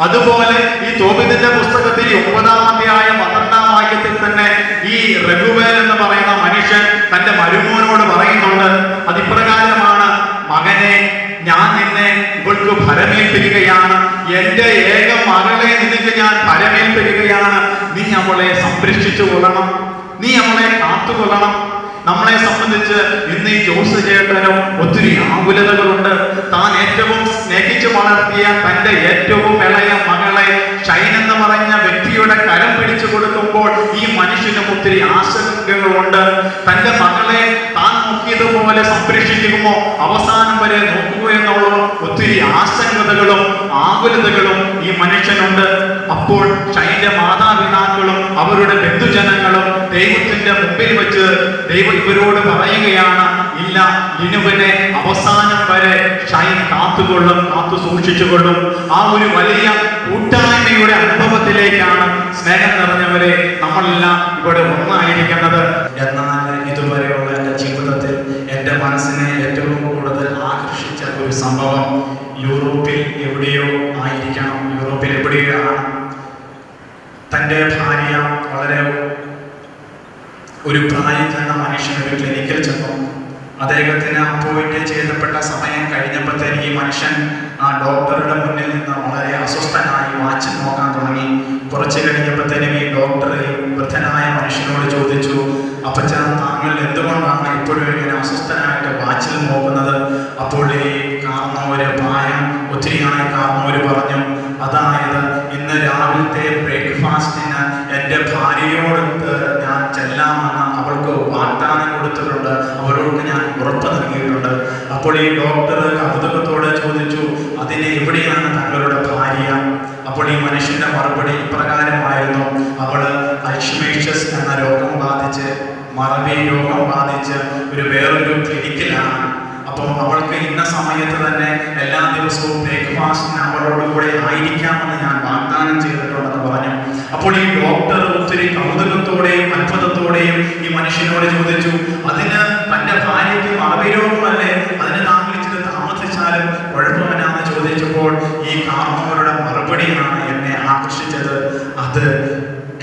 അതുപോലെ ഈ തോബിത്തിന്റെ പുസ്തകത്തിൽ 9-ാം അധ്യായം 12-ാം വാക്യത്തിൽ തന്നെ ഈ റെഗുവേൽ എന്ന് പറയുന്ന മനുഷ്യൻ തന്റെ മരുമോനോട് പറയുന്നുണ്ട്. അതിപ്രകാരമാണ്, മകനെ, ഞാൻ നിന്നെ ഇവൾക്ക് ഭരമേൽപ്പിക്കുകയാണ്, എന്റെ ഏക മകളെ നിനക്ക് ഞാൻ ഭരമേൽപ്പിക്കുകയാണ്. നീ അവളെ സംരക്ഷിച്ചു കൊള്ളണം, നീ അവളെ കാത്തുകൊള്ളണം. നമ്മളെ സംബന്ധിച്ച് ഇന്ന് ഈ ജോസ് ചേട്ടനും ഒത്തിരി ആകുലതകളുണ്ട്. താൻ ഏറ്റവും സ്നേഹിച്ചു വളർത്തിയ തന്റെ ഏറ്റവും ഇളയ മകളെ ഷൈൻ എന്ന് പറഞ്ഞ വ്യക്തിയുടെ കരം പിടിച്ചു കൊടുക്കുമ്പോൾ ഈ മനുഷ്യനും ഒത്തിരി ആശങ്കകളുണ്ട്. തന്റെ മകളെ താൻ നോക്കിയതുപോലെ സംരക്ഷിക്കുമോ, അവസാനം വരെ നോക്കുക എന്നുള്ള ഒത്തിരി ആശങ്കകളും ആകുലതകളും ഈ മനുഷ്യനുണ്ട്. അപ്പോൾ ഷൈന്റെ മാതാപിതാക്കളും അവരുടെ ബന്ധുജനങ്ങളും ദൈവത്തിന്റെ മുമ്പിൽ വെച്ച് ദൈവം ഇവരോട് പറയുകയാണ്, ഇല്ല, ലിനുവിനെ അവസാനം വരെ ഷൈൻ കാത്തു സൂക്ഷിച്ചുകൊള്ളും. ആ ഒരു വലിയ കൂട്ടായ്മയുടെ അനുഭവത്തിലേക്കാണ് സ്നേഹം നിറഞ്ഞവരെ നമ്മളെല്ലാം ഇവിടെ ഒന്നായിരിക്കുന്നത്. എന്നാൽ ഇതുവരെയുള്ള എൻ്റെ ജീവിതത്തിൽ എൻ്റെ മനസ്സിനെ ഏറ്റവും കൂടുതൽ ആകർഷിച്ച ഒരു സംഭവം യൂറോപ്പിൽ എവിടെയോ ആയിരിക്കണം. യൂറോപ്പിൽ എവിടെയാണ് തൻ്റെ ഭാര്യ വളരെ ഒരു പ്രായം ചെന്ന മനുഷ്യൻ ഒരു ക്ലിനിക്കിൽ ചെന്നു. അദ്ദേഹത്തിന് അപ്പോയിന്റ് ചെയ്യപ്പെട്ട സമയം കഴിഞ്ഞപ്പോഴത്തേന് ഈ മനുഷ്യൻ ആ ഡോക്ടറുടെ മുന്നിൽ നിന്ന് വളരെ അസ്വസ്ഥനായി വാച്ച് നോക്കാൻ തുടങ്ങി. കുറച്ച് കഴിഞ്ഞപ്പോഴത്തേനും ഈ ഡോക്ടർ വൃദ്ധനായ മനുഷ്യനോട് ചോദിച്ചു, അപ്പച്ച, താങ്കൾ എന്തുകൊണ്ടാണ് ഇപ്പോഴും ഇങ്ങനെ അസ്വസ്ഥനായിട്ട് വാച്ചിൽ നോക്കുന്നത്? അപ്പോൾ ഈ കാരണവര്, പ്രായം ഒത്തിരിയായി കാരണവര് പറഞ്ഞു, അതായത് ഇന്ന് രാവിലത്തെ ബ്രേക്ക്ഫാസ്റ്റിന് എൻ്റെ ഭാര്യയോട് ഞാൻ ചെല്ലാമെന്ന് അവൾക്ക് വാഗ്ദാനം കൊടുത്തിട്ടുണ്ട്, അവരോട് ഞാൻ ഉറപ്പ് നൽകിയിട്ടുണ്ട്. അപ്പോൾ ഈ ഡോക്ടർ കൗതുകത്തോടെ ചോദിച്ചു, അതിന് എവിടെയാണ് തങ്ങളുടെ ഭാര്യ? അപ്പോൾ ഈ മനുഷ്യന്റെ മറുപടി ഇപ്രകാരമായിരുന്നു, അവള് അൽഷിമേഷ്യസ് എന്ന രോഗം ബാധിച്ച്, മറവി രോഗം ബാധിച്ച് വേറൊരു ക്ലിനിക്കിലാണ്. അപ്പം അവൾക്ക് ഇന്ന സമയത്ത് തന്നെ എല്ലാ ദിവസവും ബ്രേക്ക്ഫാസ്റ്റിന് അവളോടുകൂടെ ആയിരിക്കാമെന്ന് ഞാൻ വാഗ്ദാനം ചെയ്തിട്ടുണ്ടെന്ന് പറഞ്ഞു. അപ്പോൾ ഈ ഡോക്ടർ ഒത്തിരി കൗതുകത്തോടെയും അത്ഭുതത്തോടെയും ഈ മനുഷ്യനോട് ചോദിച്ചു, അതിന് തൻ്റെ ഭാര്യയ്ക്ക് മറവി രോഗമല്ലേ, അതിന് താങ്കൾ ഇച്ചിരി താമസിച്ചാലും കുഴപ്പമില്ലാന്ന് ചോദിച്ചപ്പോൾ ഈ കാരണവരുടെ മറുപടിയാണ് എന്നെ ആകർഷിച്ചത്. അത്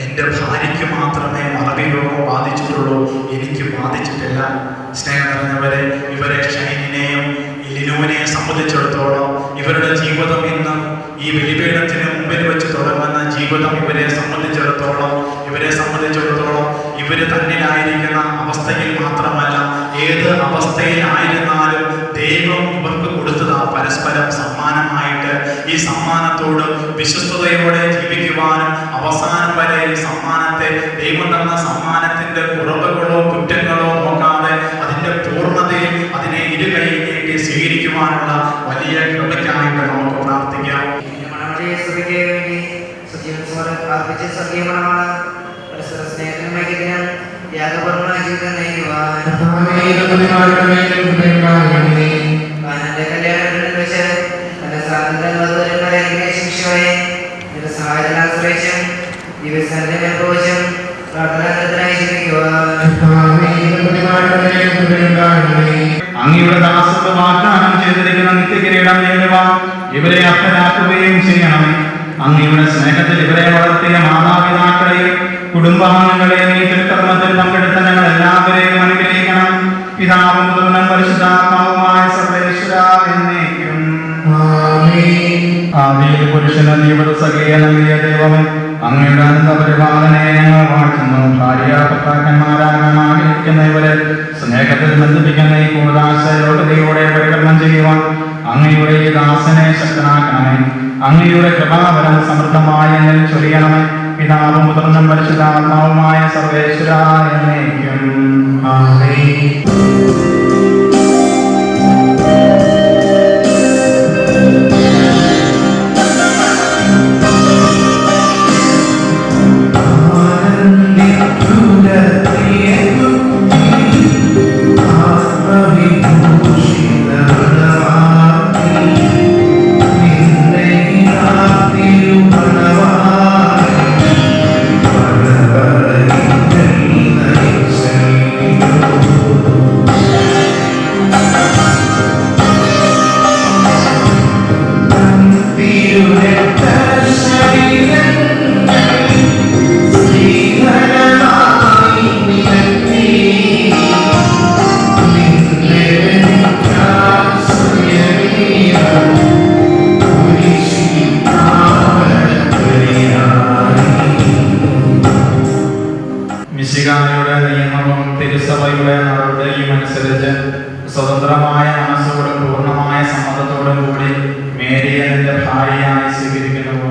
എൻ്റെ ഭാര്യയ്ക്ക് മാത്രമേ മറവി രോഗം ബാധിച്ചിട്ടുള്ളൂ, എനിക്ക് ബാധിച്ചിട്ടില്ല. സ്നേഹം നിറഞ്ഞവരെ, ഇവരെ ഷൈനിനെയും ലിനുവിനെയും സംബന്ധിച്ചിടത്തോളം ഇവരുടെ ജീവിതം ഇന്ന് ഈ ബലിപീഠത്തിന് മുമ്പിൽ വെച്ച് തുടങ്ങുന്ന ജീവിതം ഇവരെ സംബന്ധിച്ചിടത്തോളം ഇവര് തന്നിലായിരിക്കുന്ന അവസ്ഥയിൽ മാത്രമല്ല, ഏത് അവസ്ഥയിലായിരുന്നാലും ദൈവം ഇവർക്ക് കൊടുത്തത് പരസ്പരം സമ്മാനമായിട്ട് ഈ സമ്മാനത്തോട് വിശ്വസ്തയോടെ ജീവിക്കുവാനും അവസാനം വരെ ഈ സമ്മാനത്തെ, ദൈവം തന്ന സമ്മാനത്തിന്റെ കുറവുകളോ കുറ്റങ്ങളോ നോക്കാതെ അതിന്റെ പൂർണ്ണതയിൽ അതിനെ ഇരുകൈ നീട്ടി സ്വീകരിക്കുവാനുള്ള വലിയ കൃപയ്ക്കായിട്ട് നമുക്ക് പ്രാർത്ഥിക്കാം. അങ്ങയുടെ ദാസർക്ക് വാഗ്ദാനം ചെയ്തിരിക്കുന്ന നിത്യകിരീടം നേടുവാൻ ഇവരെ അർഹരാക്കുകയും ചെയ്യണമേ. അങ്ങയുടെ സ്നേഹത്തിൽ ഇവരെ വളർത്തിയ മാതാപിതാക്കളെയും കുടുംബാംഗങ്ങളെയും ഈ തിരുക്കർമ്മത്തിൽ പങ്കെടുത്ത ഞങ്ങൾ എല്ലാവരെയും അനുഗ്രഹിക്കണം. പിതാവും പുത്രനും പരിശുദ്ധാത്മാവുമായ സർവേശ്വര എന്നേക്കും ആദിയിൽ പുരുഷനും ജീവിതസഖിയ നൽകിയ ദൈവമേ, അങ്ങയുടെ അനന്തപരിപാലനയെ ഞങ്ങൾ വാഴ്ത്തുന്നു. ഭാര്യ ഭർത്താക്കന്മാരാകാൻ ആഗ്രഹിക്കുന്ന ഇവരെ സ്നേഹത്തിൽ ബന്ധിപ്പിക്കുന്ന ഈ കൂടാശയോടെ പരികരണം ചെയ്യുവാൻ അങ്ങയുടെ ഈ ദാസനെ ശക്തനാക്കണമേ. അങ്ങയുടെ കൃപാവരം സമൃദ്ധമായി എന്നിൽ ചൊരിയണമേ. പിതാവും പുത്രനും പരിശുദ്ധാത്മാവുമായ സർവേശ്വര എന്നേക്കും ആമേൻ. മിശിഹായുടെ നിയമവും തിരുസഭയുടെ നടപടിയും അനുസരിച്ച് സ്വതന്ത്രമായ മനസ്സോടും പൂർണ്ണമായ സമ്മതത്തോടും കൂടി മേരിയെ നിന്റെ ഭാര്യയായി സ്വീകരിക്കുന്നു.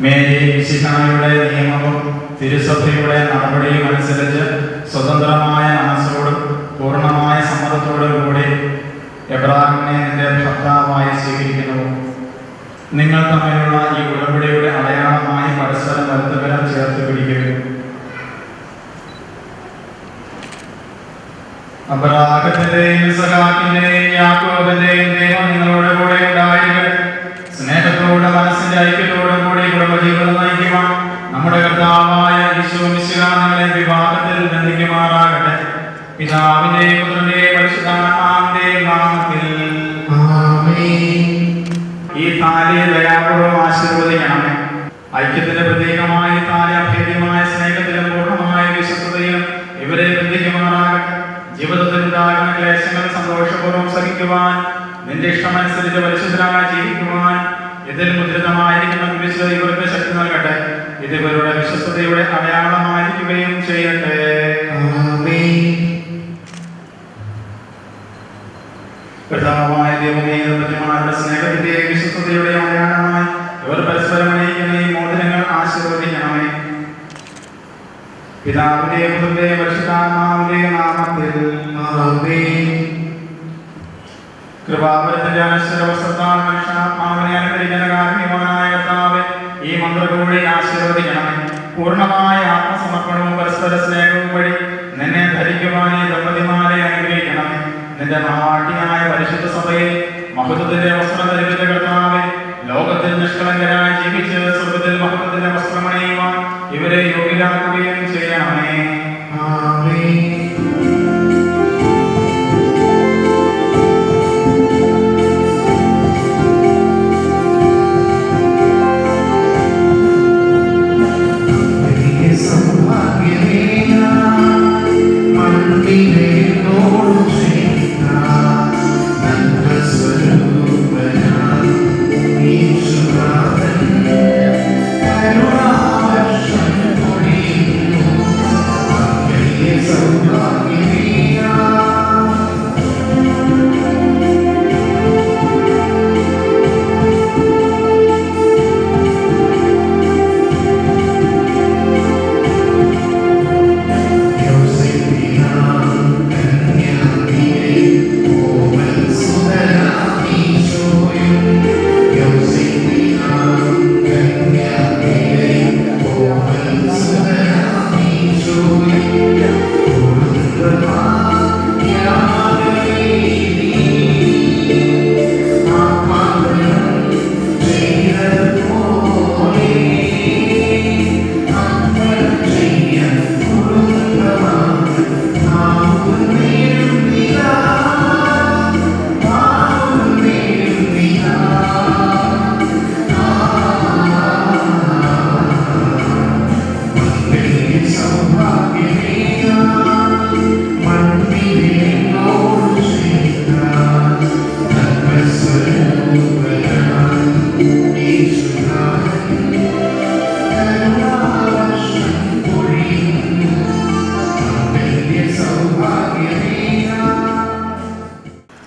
മേരി മിശിഹായുടെ നിയമവും തിരുസഭയുടെ നടപടിയും അനുസരിച്ച് സ്വതന്ത്രമായ മനസ്സോടും പൂർണ്ണമായ സമ്മതത്തോടും കൂടി എബ്രാഹിമിനെ നിന്റെ ഭർത്താവായി സ്വീകരിക്കുന്നു. നിങ്ങൾ തമ്മിലുള്ള ഈ ഉടമ്പടിയുടെ അടയാളമായി പരസ്പരം വലതുകരം ചേർത്ത് പിടിക്കുക. അബ്രാഹത്തിന്റെയും ഇസ്ഹാക്കിന്റെയും യാക്കോബിന്റെയും ദൈവം നിങ്ങളുടെ കൂടെ ഉണ്ടായിരിക്കട്ടെ. സ്നേഹത്തോടെ മനസ്സിന്റെ ഐക്യത്തോടും കൂടി കുടുംബജീവിതം നയിക്കുവാൻ നമ്മുടെ കർത്താവായ യേശു മിശിഹ നിങ്ങളെ വിവാഹത്തിൽ ബന്ധിക്കുമാറാകട്ടെ. പിതാവിന്റെയും പുത്രന്റെയും പരിശുദ്ധാത്മാവിന്റെയും നാമത്തിൽ ഈ താലിയെ ദയാപൂർവ്വം ആശീർവദിക്കണമേ. ഐക്യത്തിന്റെ പ്രതീകമായ താലി അഭേദ്യമായ സ്നേഹത്തിലും പൂർണ്ണമായ വിശ്വസ്തതയിലും ഇവരെ ബന്ധിക്കുമാറാകട്ടെ. ജീവിതത്തിൽ ഉണ്ടാകുന്ന ക്ലേശങ്ങൾ സന്തോഷപൂർവ്വം സഹിക്കുവാൻ, നിന്റെ ഇഷ്ടമനുസരിച്ച് പരിശുദ്ധരായി ജീവിക്കുവാൻ ഇതിൽ മുദ്രിതമായിരിക്കുന്ന വിശ്വസ്തത ഇവർക്ക് ശക്തി നൽകട്ടെ. ഇത് ഇവരുടെ വിശ്വസ്തതയുടെ അടയാളമായിരിക്കുകയും ചെയ്യട്ടെ. കർത്താവായ ദൈവമേ, നിർമ്മലമായ സ്നേഹത്തിന്റെ വിശ്വസ്തതയുടെ അടയാളമായി ഇവർ പരസ്പരം അണിയിക്കുന്ന ഈ മോതിരങ്ങൾ ആശീർവദിക്കണമേ. പിതാവിന്റെയും പുത്രന്റെയും പരിശുദ്ധാത്മാവിന്റെയും നാമത്തിൽ കൃപാവരത്തിന്റെ അനശ്വരവസ്ത്രത്താൽ മനുഷ്യാത്മാവിനെ അനുകരിക്കുന്ന കാരുണ്യവാനായ കർത്താവേ, ഈ മന്ത്രകൂടി ആശീർവദിക്കണമേ. പൂർണ്ണമായ ആത്മസമർപ്പണവും പരസ്പര സ്നേഹവും വഴി നിന്നെ ധരിക്കുവാൻ ഈ ദമ്പതിമാരെ അനുഗ്രഹിക്കണമേ. നിന്റെ മഹാട്ടിയായ പരിശുദ്ധ സഭയിൽ മഹത്വത്തിന്റെ വസ്ത്രം ധരിപ്പിച്ച കർത്താവേ, ലോകത്തിൽ നിഷ്കളങ്കരായി ജീവിച്ച് സ്വർഗത്തിൽ മഹത്വത്തിന്റെ വസ്ത്രമണിയുവാൻ ഇവരെ യോഗ്യരാക്കുകയും ചെയ്യണമേ.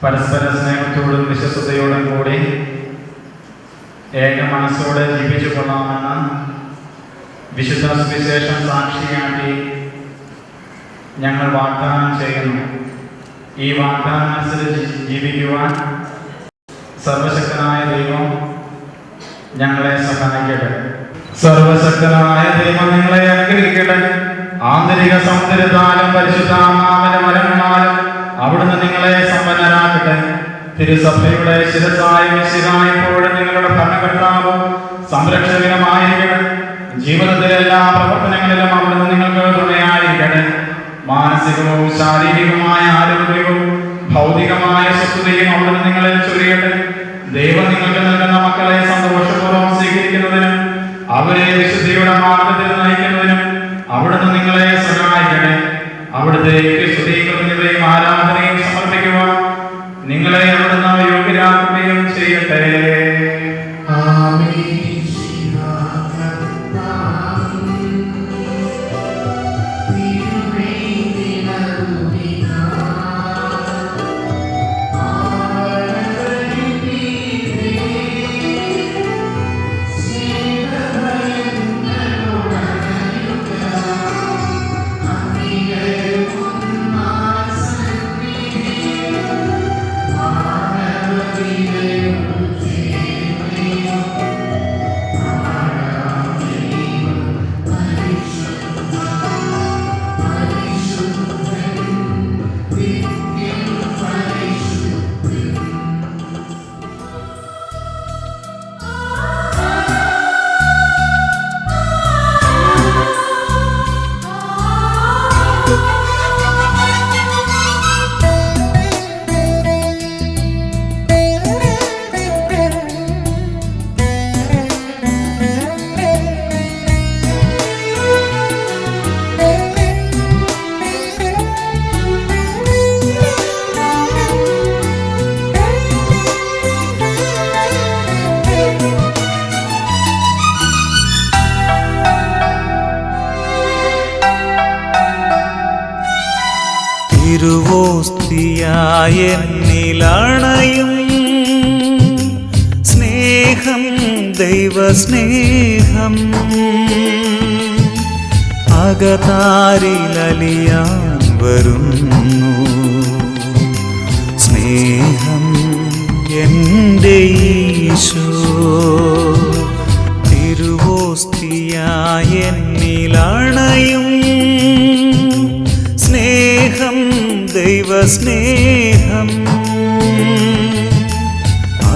പരസ്പര സ്നേഹത്തോടും വിശ്വസ്തയോടും കൂടി ഏക മനസ്സോടെ ജീവിച്ചു കൊള്ളാമെന്ന് വിശുദ്ധ സുവിശേഷം സാക്ഷിയാക്കി ഞങ്ങൾ വാഗ്ദാനം ചെയ്യുന്നു. ഈ വാഗ്ദാനം അനുസരിച്ച് ജീവിക്കുവാൻ സർവശക്തനായ ദൈവം ഞങ്ങളെ സഹായിക്കട്ടെ. സർവശക്തനായ ദൈവം നിങ്ങളെ അനുഗ്രഹിക്കട്ടെ. ആന്തരിക സൗന്ദര്യത്താലും പരിശുദ്ധാത്മാവിന്റെ വരങ്ങളാലും അവിടുന്ന് നിങ്ങളെ സമ്പന്നരാക്കട്ടെ. തിരുസഭയുടെ ശിരസായ മിശിഹായെപ്പോഴും നിങ്ങളുടെ ഭരണകർത്താവും സംരക്ഷകനുമായിരിക്കട്ടെ. ജീവിതത്തിലെ എല്ലാ പ്രവർത്തനങ്ങളിലും അവിടുന്ന് നിങ്ങൾക്ക് തുണയായിരിക്കട്ടെ. മാനസികവും ശാരീരികവുമായ ആരോഗ്യവും ഭൗതികമായ സ്വസ്ഥതയും അവിടുന്ന് നിങ്ങളിൽ ചൊരിയട്ടെ. ദൈവം നിങ്ങൾക്ക് നൽകുന്ന മക്കളെ സന്തോഷപൂർവ്വം സ്വീകരിക്കുന്നതിനും അവരെ വിശുദ്ധിയുടെ മാർഗത്തിൽ നയിക്കുന്നതിനും അവിടുന്ന് നിങ്ങളെ സഹായിക്കട്ടെ. അവിടുത്തെ സ്തുതിയും ആരാധനയും സമർപ്പിക്കുവാൻ നിങ്ങളെ അവിടുന്ന് യോഗ്യരാക്കുകയും ചെയ്യട്ടെ. Ah എന്നിലണയും സ്നേഹം ദൈവസ്നേഹം അകതാരിലലിയാൻ വരുന്നു. സ്നേഹം എൻ്റെ ഈശോ തിരുവോസ്തിയായി എന്നിലണയും സ്നേഹം ദൈവസ്നേഹം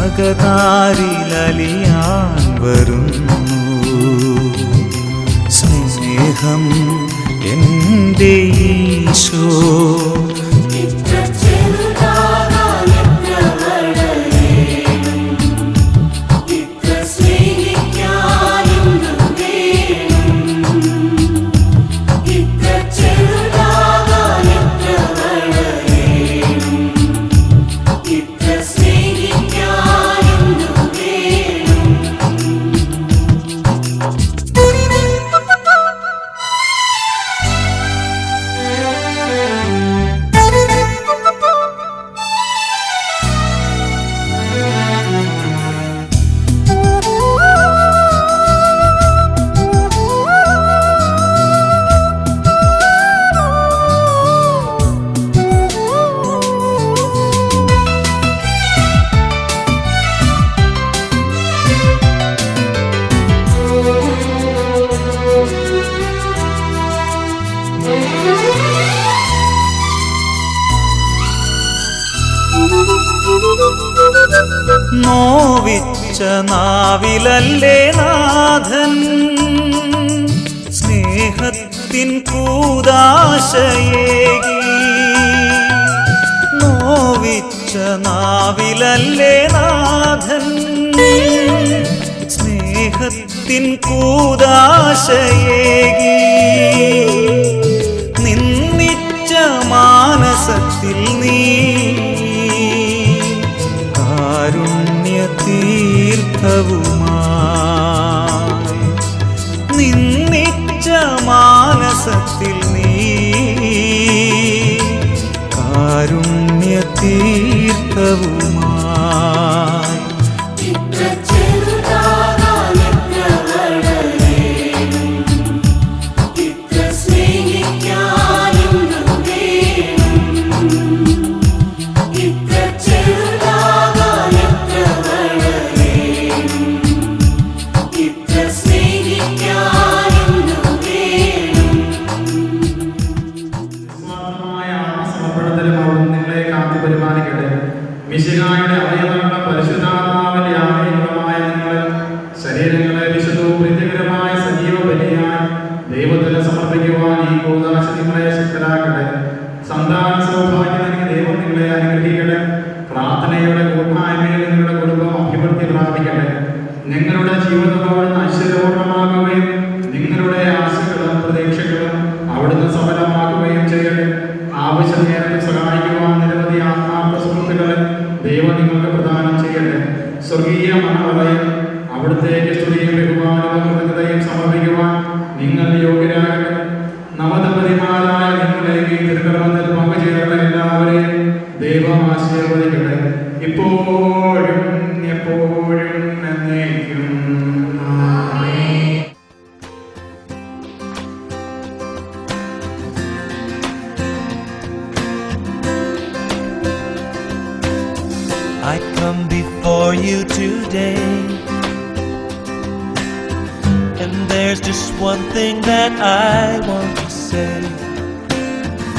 അകതാരിലലിയാൻ വരുന്നു. സ്നേഹം എൻ്റെ ഈശോ നോവിച്ച നാവിലല്ലേ നാഥൻ സ്നേഹത്തിൻ കൂദാശയേകി. നോവിച്ച നാവിലല്ലേ നാഥൻ സ്നേഹത്തിൻ കൂദാശയേകി. നിന്നിച്ച മാനസത്തിൽ നീ തീർത്ഥവുമായി നിന്നിച്ച മാനസത്തിൽ നീ കാരുണ്യ തീർത്ഥവുമായി. മിശിഹായുടെ അവയവങ്ങളുടെ പരിശുദ്ധാത്മാവിന്റെ ആലയങ്ങളായ നിങ്ങൾ ശരീരങ്ങളെ വിശുദ്ധവും പ്രീതികരമായ സജീവ ബലിയായി ദൈവത്തിന് സമർപ്പിക്കുവാൻ ഈ കൂദാശ നിങ്ങളെ ശക്തരാക്കട്ടെ. സന്താന സൗഭാഗ്യം നൽകി ദൈവം നിങ്ങളെ അനുഗ്രഹിക്കട്ടെ. പ്രാർത്ഥനയുടെ കൂട്ടായ്മയിൽ നിങ്ങളുടെ കുടുംബം അഭിവൃദ്ധി പ്രാപിക്കട്ടെ. നിങ്ങളുടെ ജീവിതം അവിടുന്ന് ഐശ്വര്യപൂർണ്ണമാകുകയും നിങ്ങളുടെ ആശകളും പ്രതീക്ഷകളും അവിടുന്ന് സഫലമാക്കുകയും ചെയ്യട്ടെ. ആവശ്യ നേരത്തെ സഹായിക്കുവാൻ നിരവധി ആത്മാർത്ഥ സുഹൃത്തുക്കളെ ദൈവം നിങ്ങൾക്ക് പ്രദാനം ചെയ്യട്ടെ. സ്വർഗീയ മണവറയിൽ അവിടുത്തേക്ക് സ്തുതിയും ബഹുമാനവും കൃതജ്ഞതയും സമർപ്പിക്കുവാൻ നിങ്ങൾ യോഗ്യരാകട്ടെ. നവദമ്പതിമാരായ നിങ്ങളെ ഈ തിരുക്കർമ്മത്തിൽ പങ്കുചേർന്ന എല്ലാവരെയും ദൈവം ആശീർവദിക്കട്ടെ. ഇപ്പോഴും എപ്പോഴും എന്നേക്കും. I come before you today, and there's just one thing that I want to say.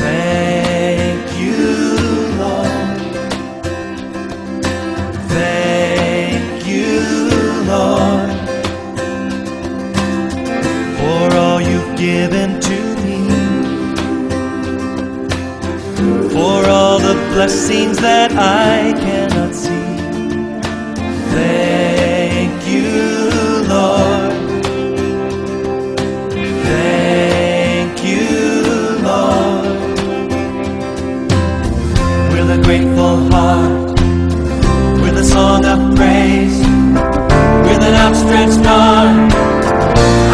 Thank you, Lord. Thank you, Lord, for all you've given to me, for all the blessings that I cannot see. Thank you, Lord. Thank you, Lord. With a grateful heart, with a song of praise, with an outstretched arm,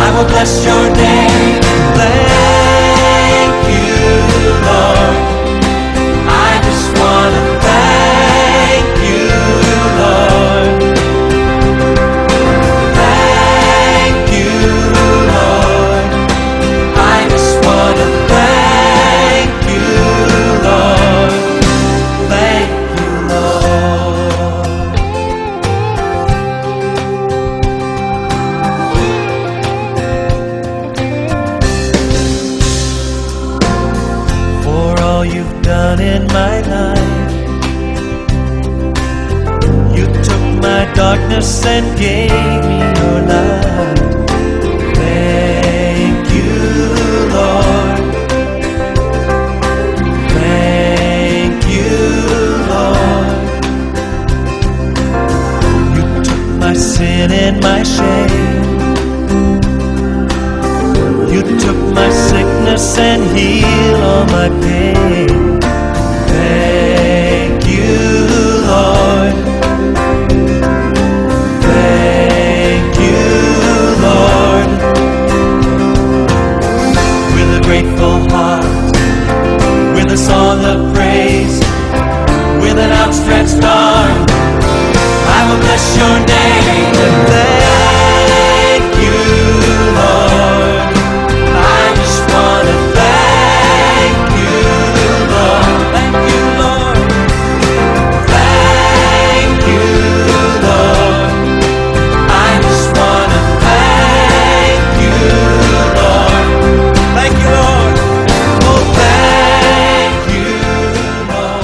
I will bless your name. Thank you, Lord. I just want to thank darkness and gave me your love. Thank you, Lord. Thank you, Lord. You took my sin and my shame. You took my sickness and healed all my pain. Thank you, Lord. Thank you, Lord. With a grateful heart, with a song of praise, with an outstretched arm, I will bless your name and thank you, Lord. I just want to thank you, Lord. Thank you, Lord. Thank you, Lord. I just want to thank you, Lord. Thank you, Lord. Oh, thank you, Lord.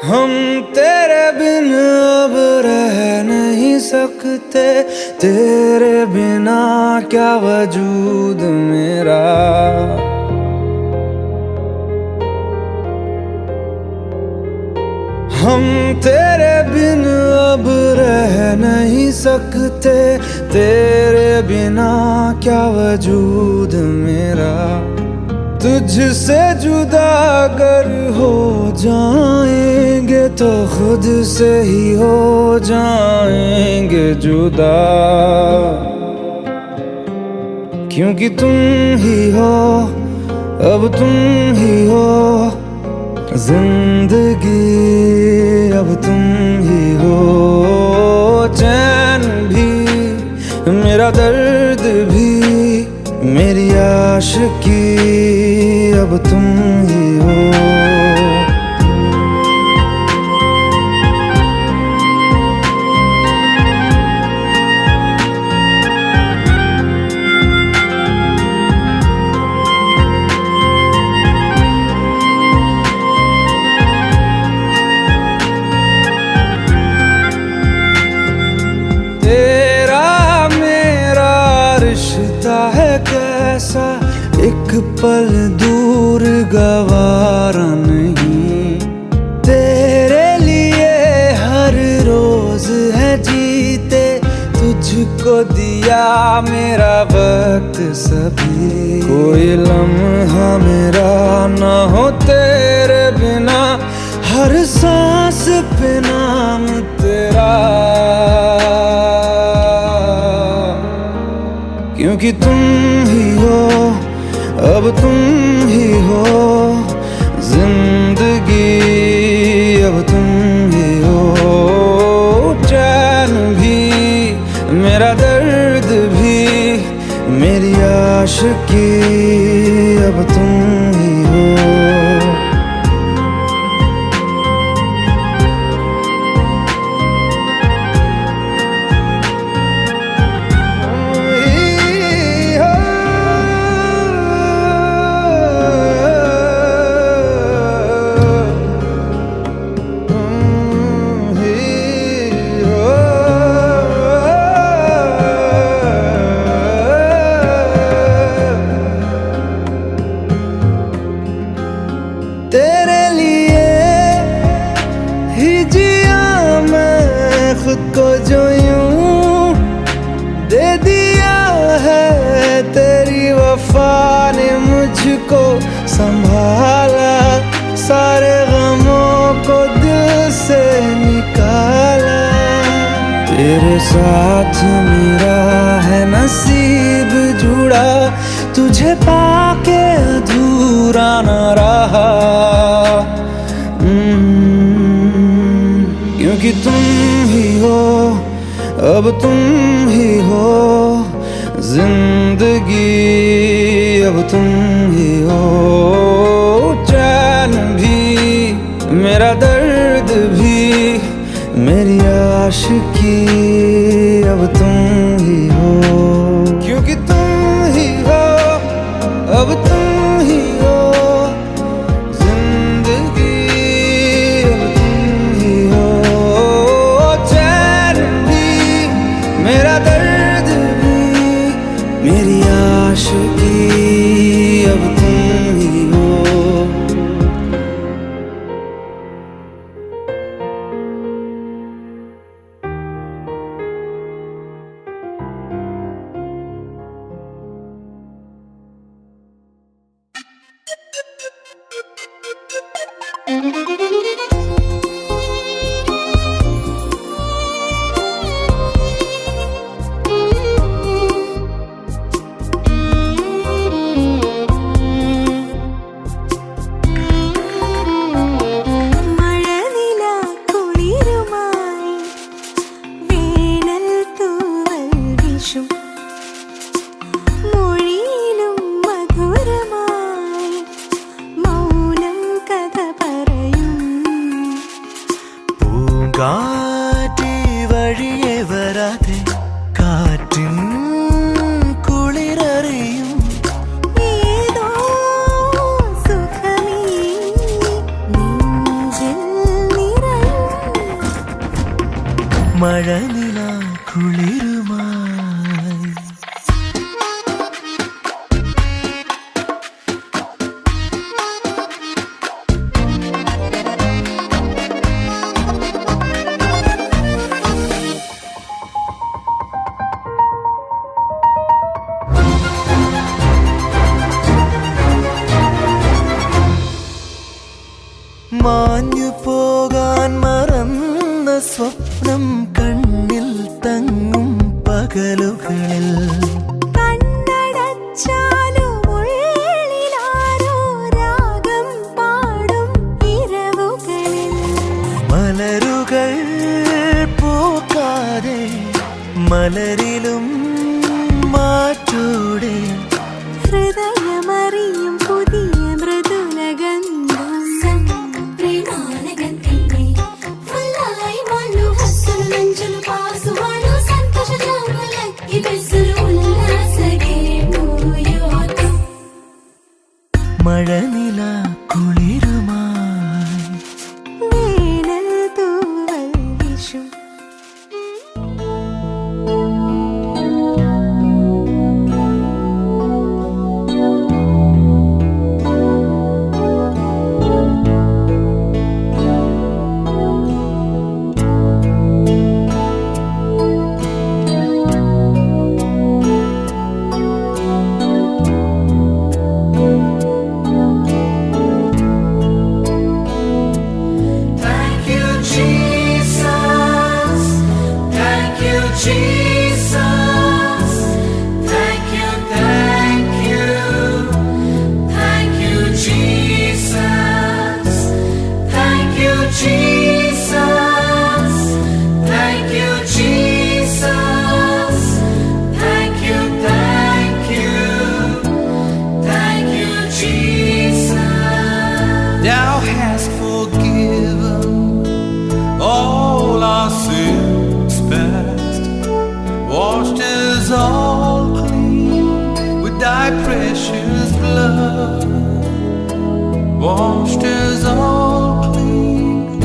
हम तेरे बिन अब रह नहीं सकते, तेरे बिना क्या वजूद मेरा। हम तेरे बिन अब रह नहीं सकते, तेरे बिना क्या वजूद मेरा। तुझसे जुदा अगर हो जाएंगे तो खुद से ही हो जाएंगे जुदा, क्योंकि तुम ही हो, अब तुम ही हो जिंदगी, अब तुम ही हो। चैन भी मेरा दर्द भी मेरी आशिकी, अब तुम ही हो। तेरा मेरा रिश्ता है कैसा, एक पल दूर गवारा नहीं। तेरे लिए मेरा वक्त सभी, कोई लम्हा मेरा ना हो तेरे बिना, हर सांस पे नाम तेरा, क्योंकि तुम ही हो, अब तुम ही हो जिंदगी, अब तुम ही हो चैन भी, मेरा दर्द भी, मेरी आशिकी, अब तुम ही हो। तेरे लिए ही जिया मैं खुद को जो यूं दे दिया है, तेरी वफा ने मुझको संभाला, सारे गमों को दिल से निकाला, तेरे साथ मेरा है नसीब जुड़ा, तुझे पाके अधूरा न रहा, क्योंकि तुम ही हो, अब तुम ही हो जिंदगी, अब तुम ही हो चैन भी, मेरा दर्द भी, मेरी आशिकी, अब तुम ही हो, क्योंकि तुम ही हो, अब तुम ही हो जिंदगी, अब तुम ही हो चैन भी, मेरा दर्द भी, मेरी आशिकी, अब तुम ही हो। കാറ്റി വഴിയെ വരാതെ കാറ്റിൻ കുളിരറിയും ഏതോ സുഖമീ നെഞ്ചിൽ നിറയും മഴനില കുളിരുമായി മാഞ്ഞു പോകാൻ മറന്ന സ്വപ്നം കണ്ണിൽ തങ്ങും പകലുകളിൽ കണ്ണടച്ചാലും ഉള്ളിലാരോ രാഗം പാടും ഇരവുകളിൽ മലരുകൾ പൂക്കാതെ മലരിലും മാറ്റൂടെ ഹൃദയമറിയും പുതിയ മൃദുലഗന്ധം മഴനില കുളിരുമായി വേനൽ തൂവൽ വിഷും washed as all clean,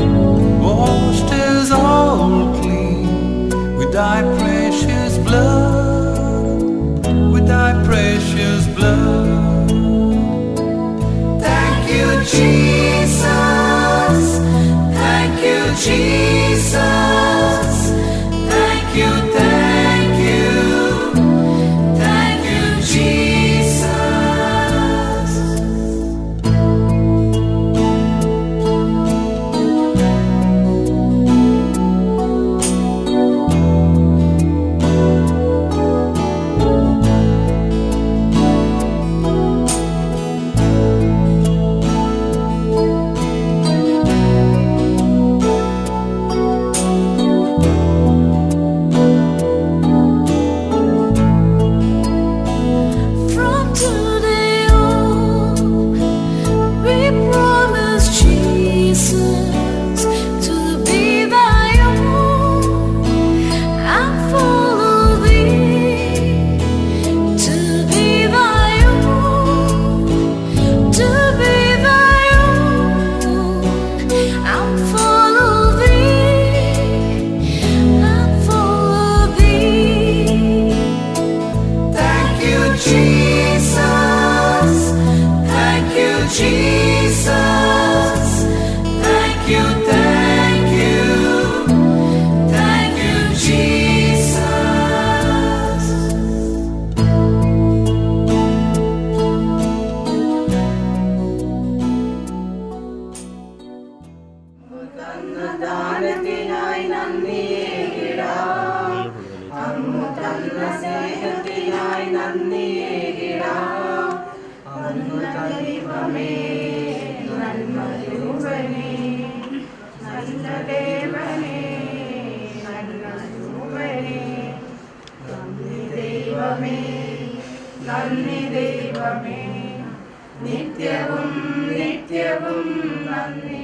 washed as all clean, with thy precious blood, with thy precious blood. Thank you, Jesus. Thank you, Jesus. Thank you, thank you, thank you, Jesus. From today on, we promise, Jesus, to be thy own and follow thee, to be thy own, to be thy own and follow thee, and follow thee. Thank you, Jesus. Thank you, Jesus. Thank you, thank you, thank you, Jesus. ദാനത്തിനായി നന്ദിയേകിടാം, അങ്ങ് തന്ന സ്നേഹത്തിനായി നന്ദിയേകിടാം. അങ്ങ് ദൈവമേ, നന്മരൂപനേ, നല്ല ദേവനേ, നന്മരൂപനേ, നന്ദി ദൈവമേ, നന്ദി ദൈവമേ, നിത്യവും നിത്യവും നന്ദി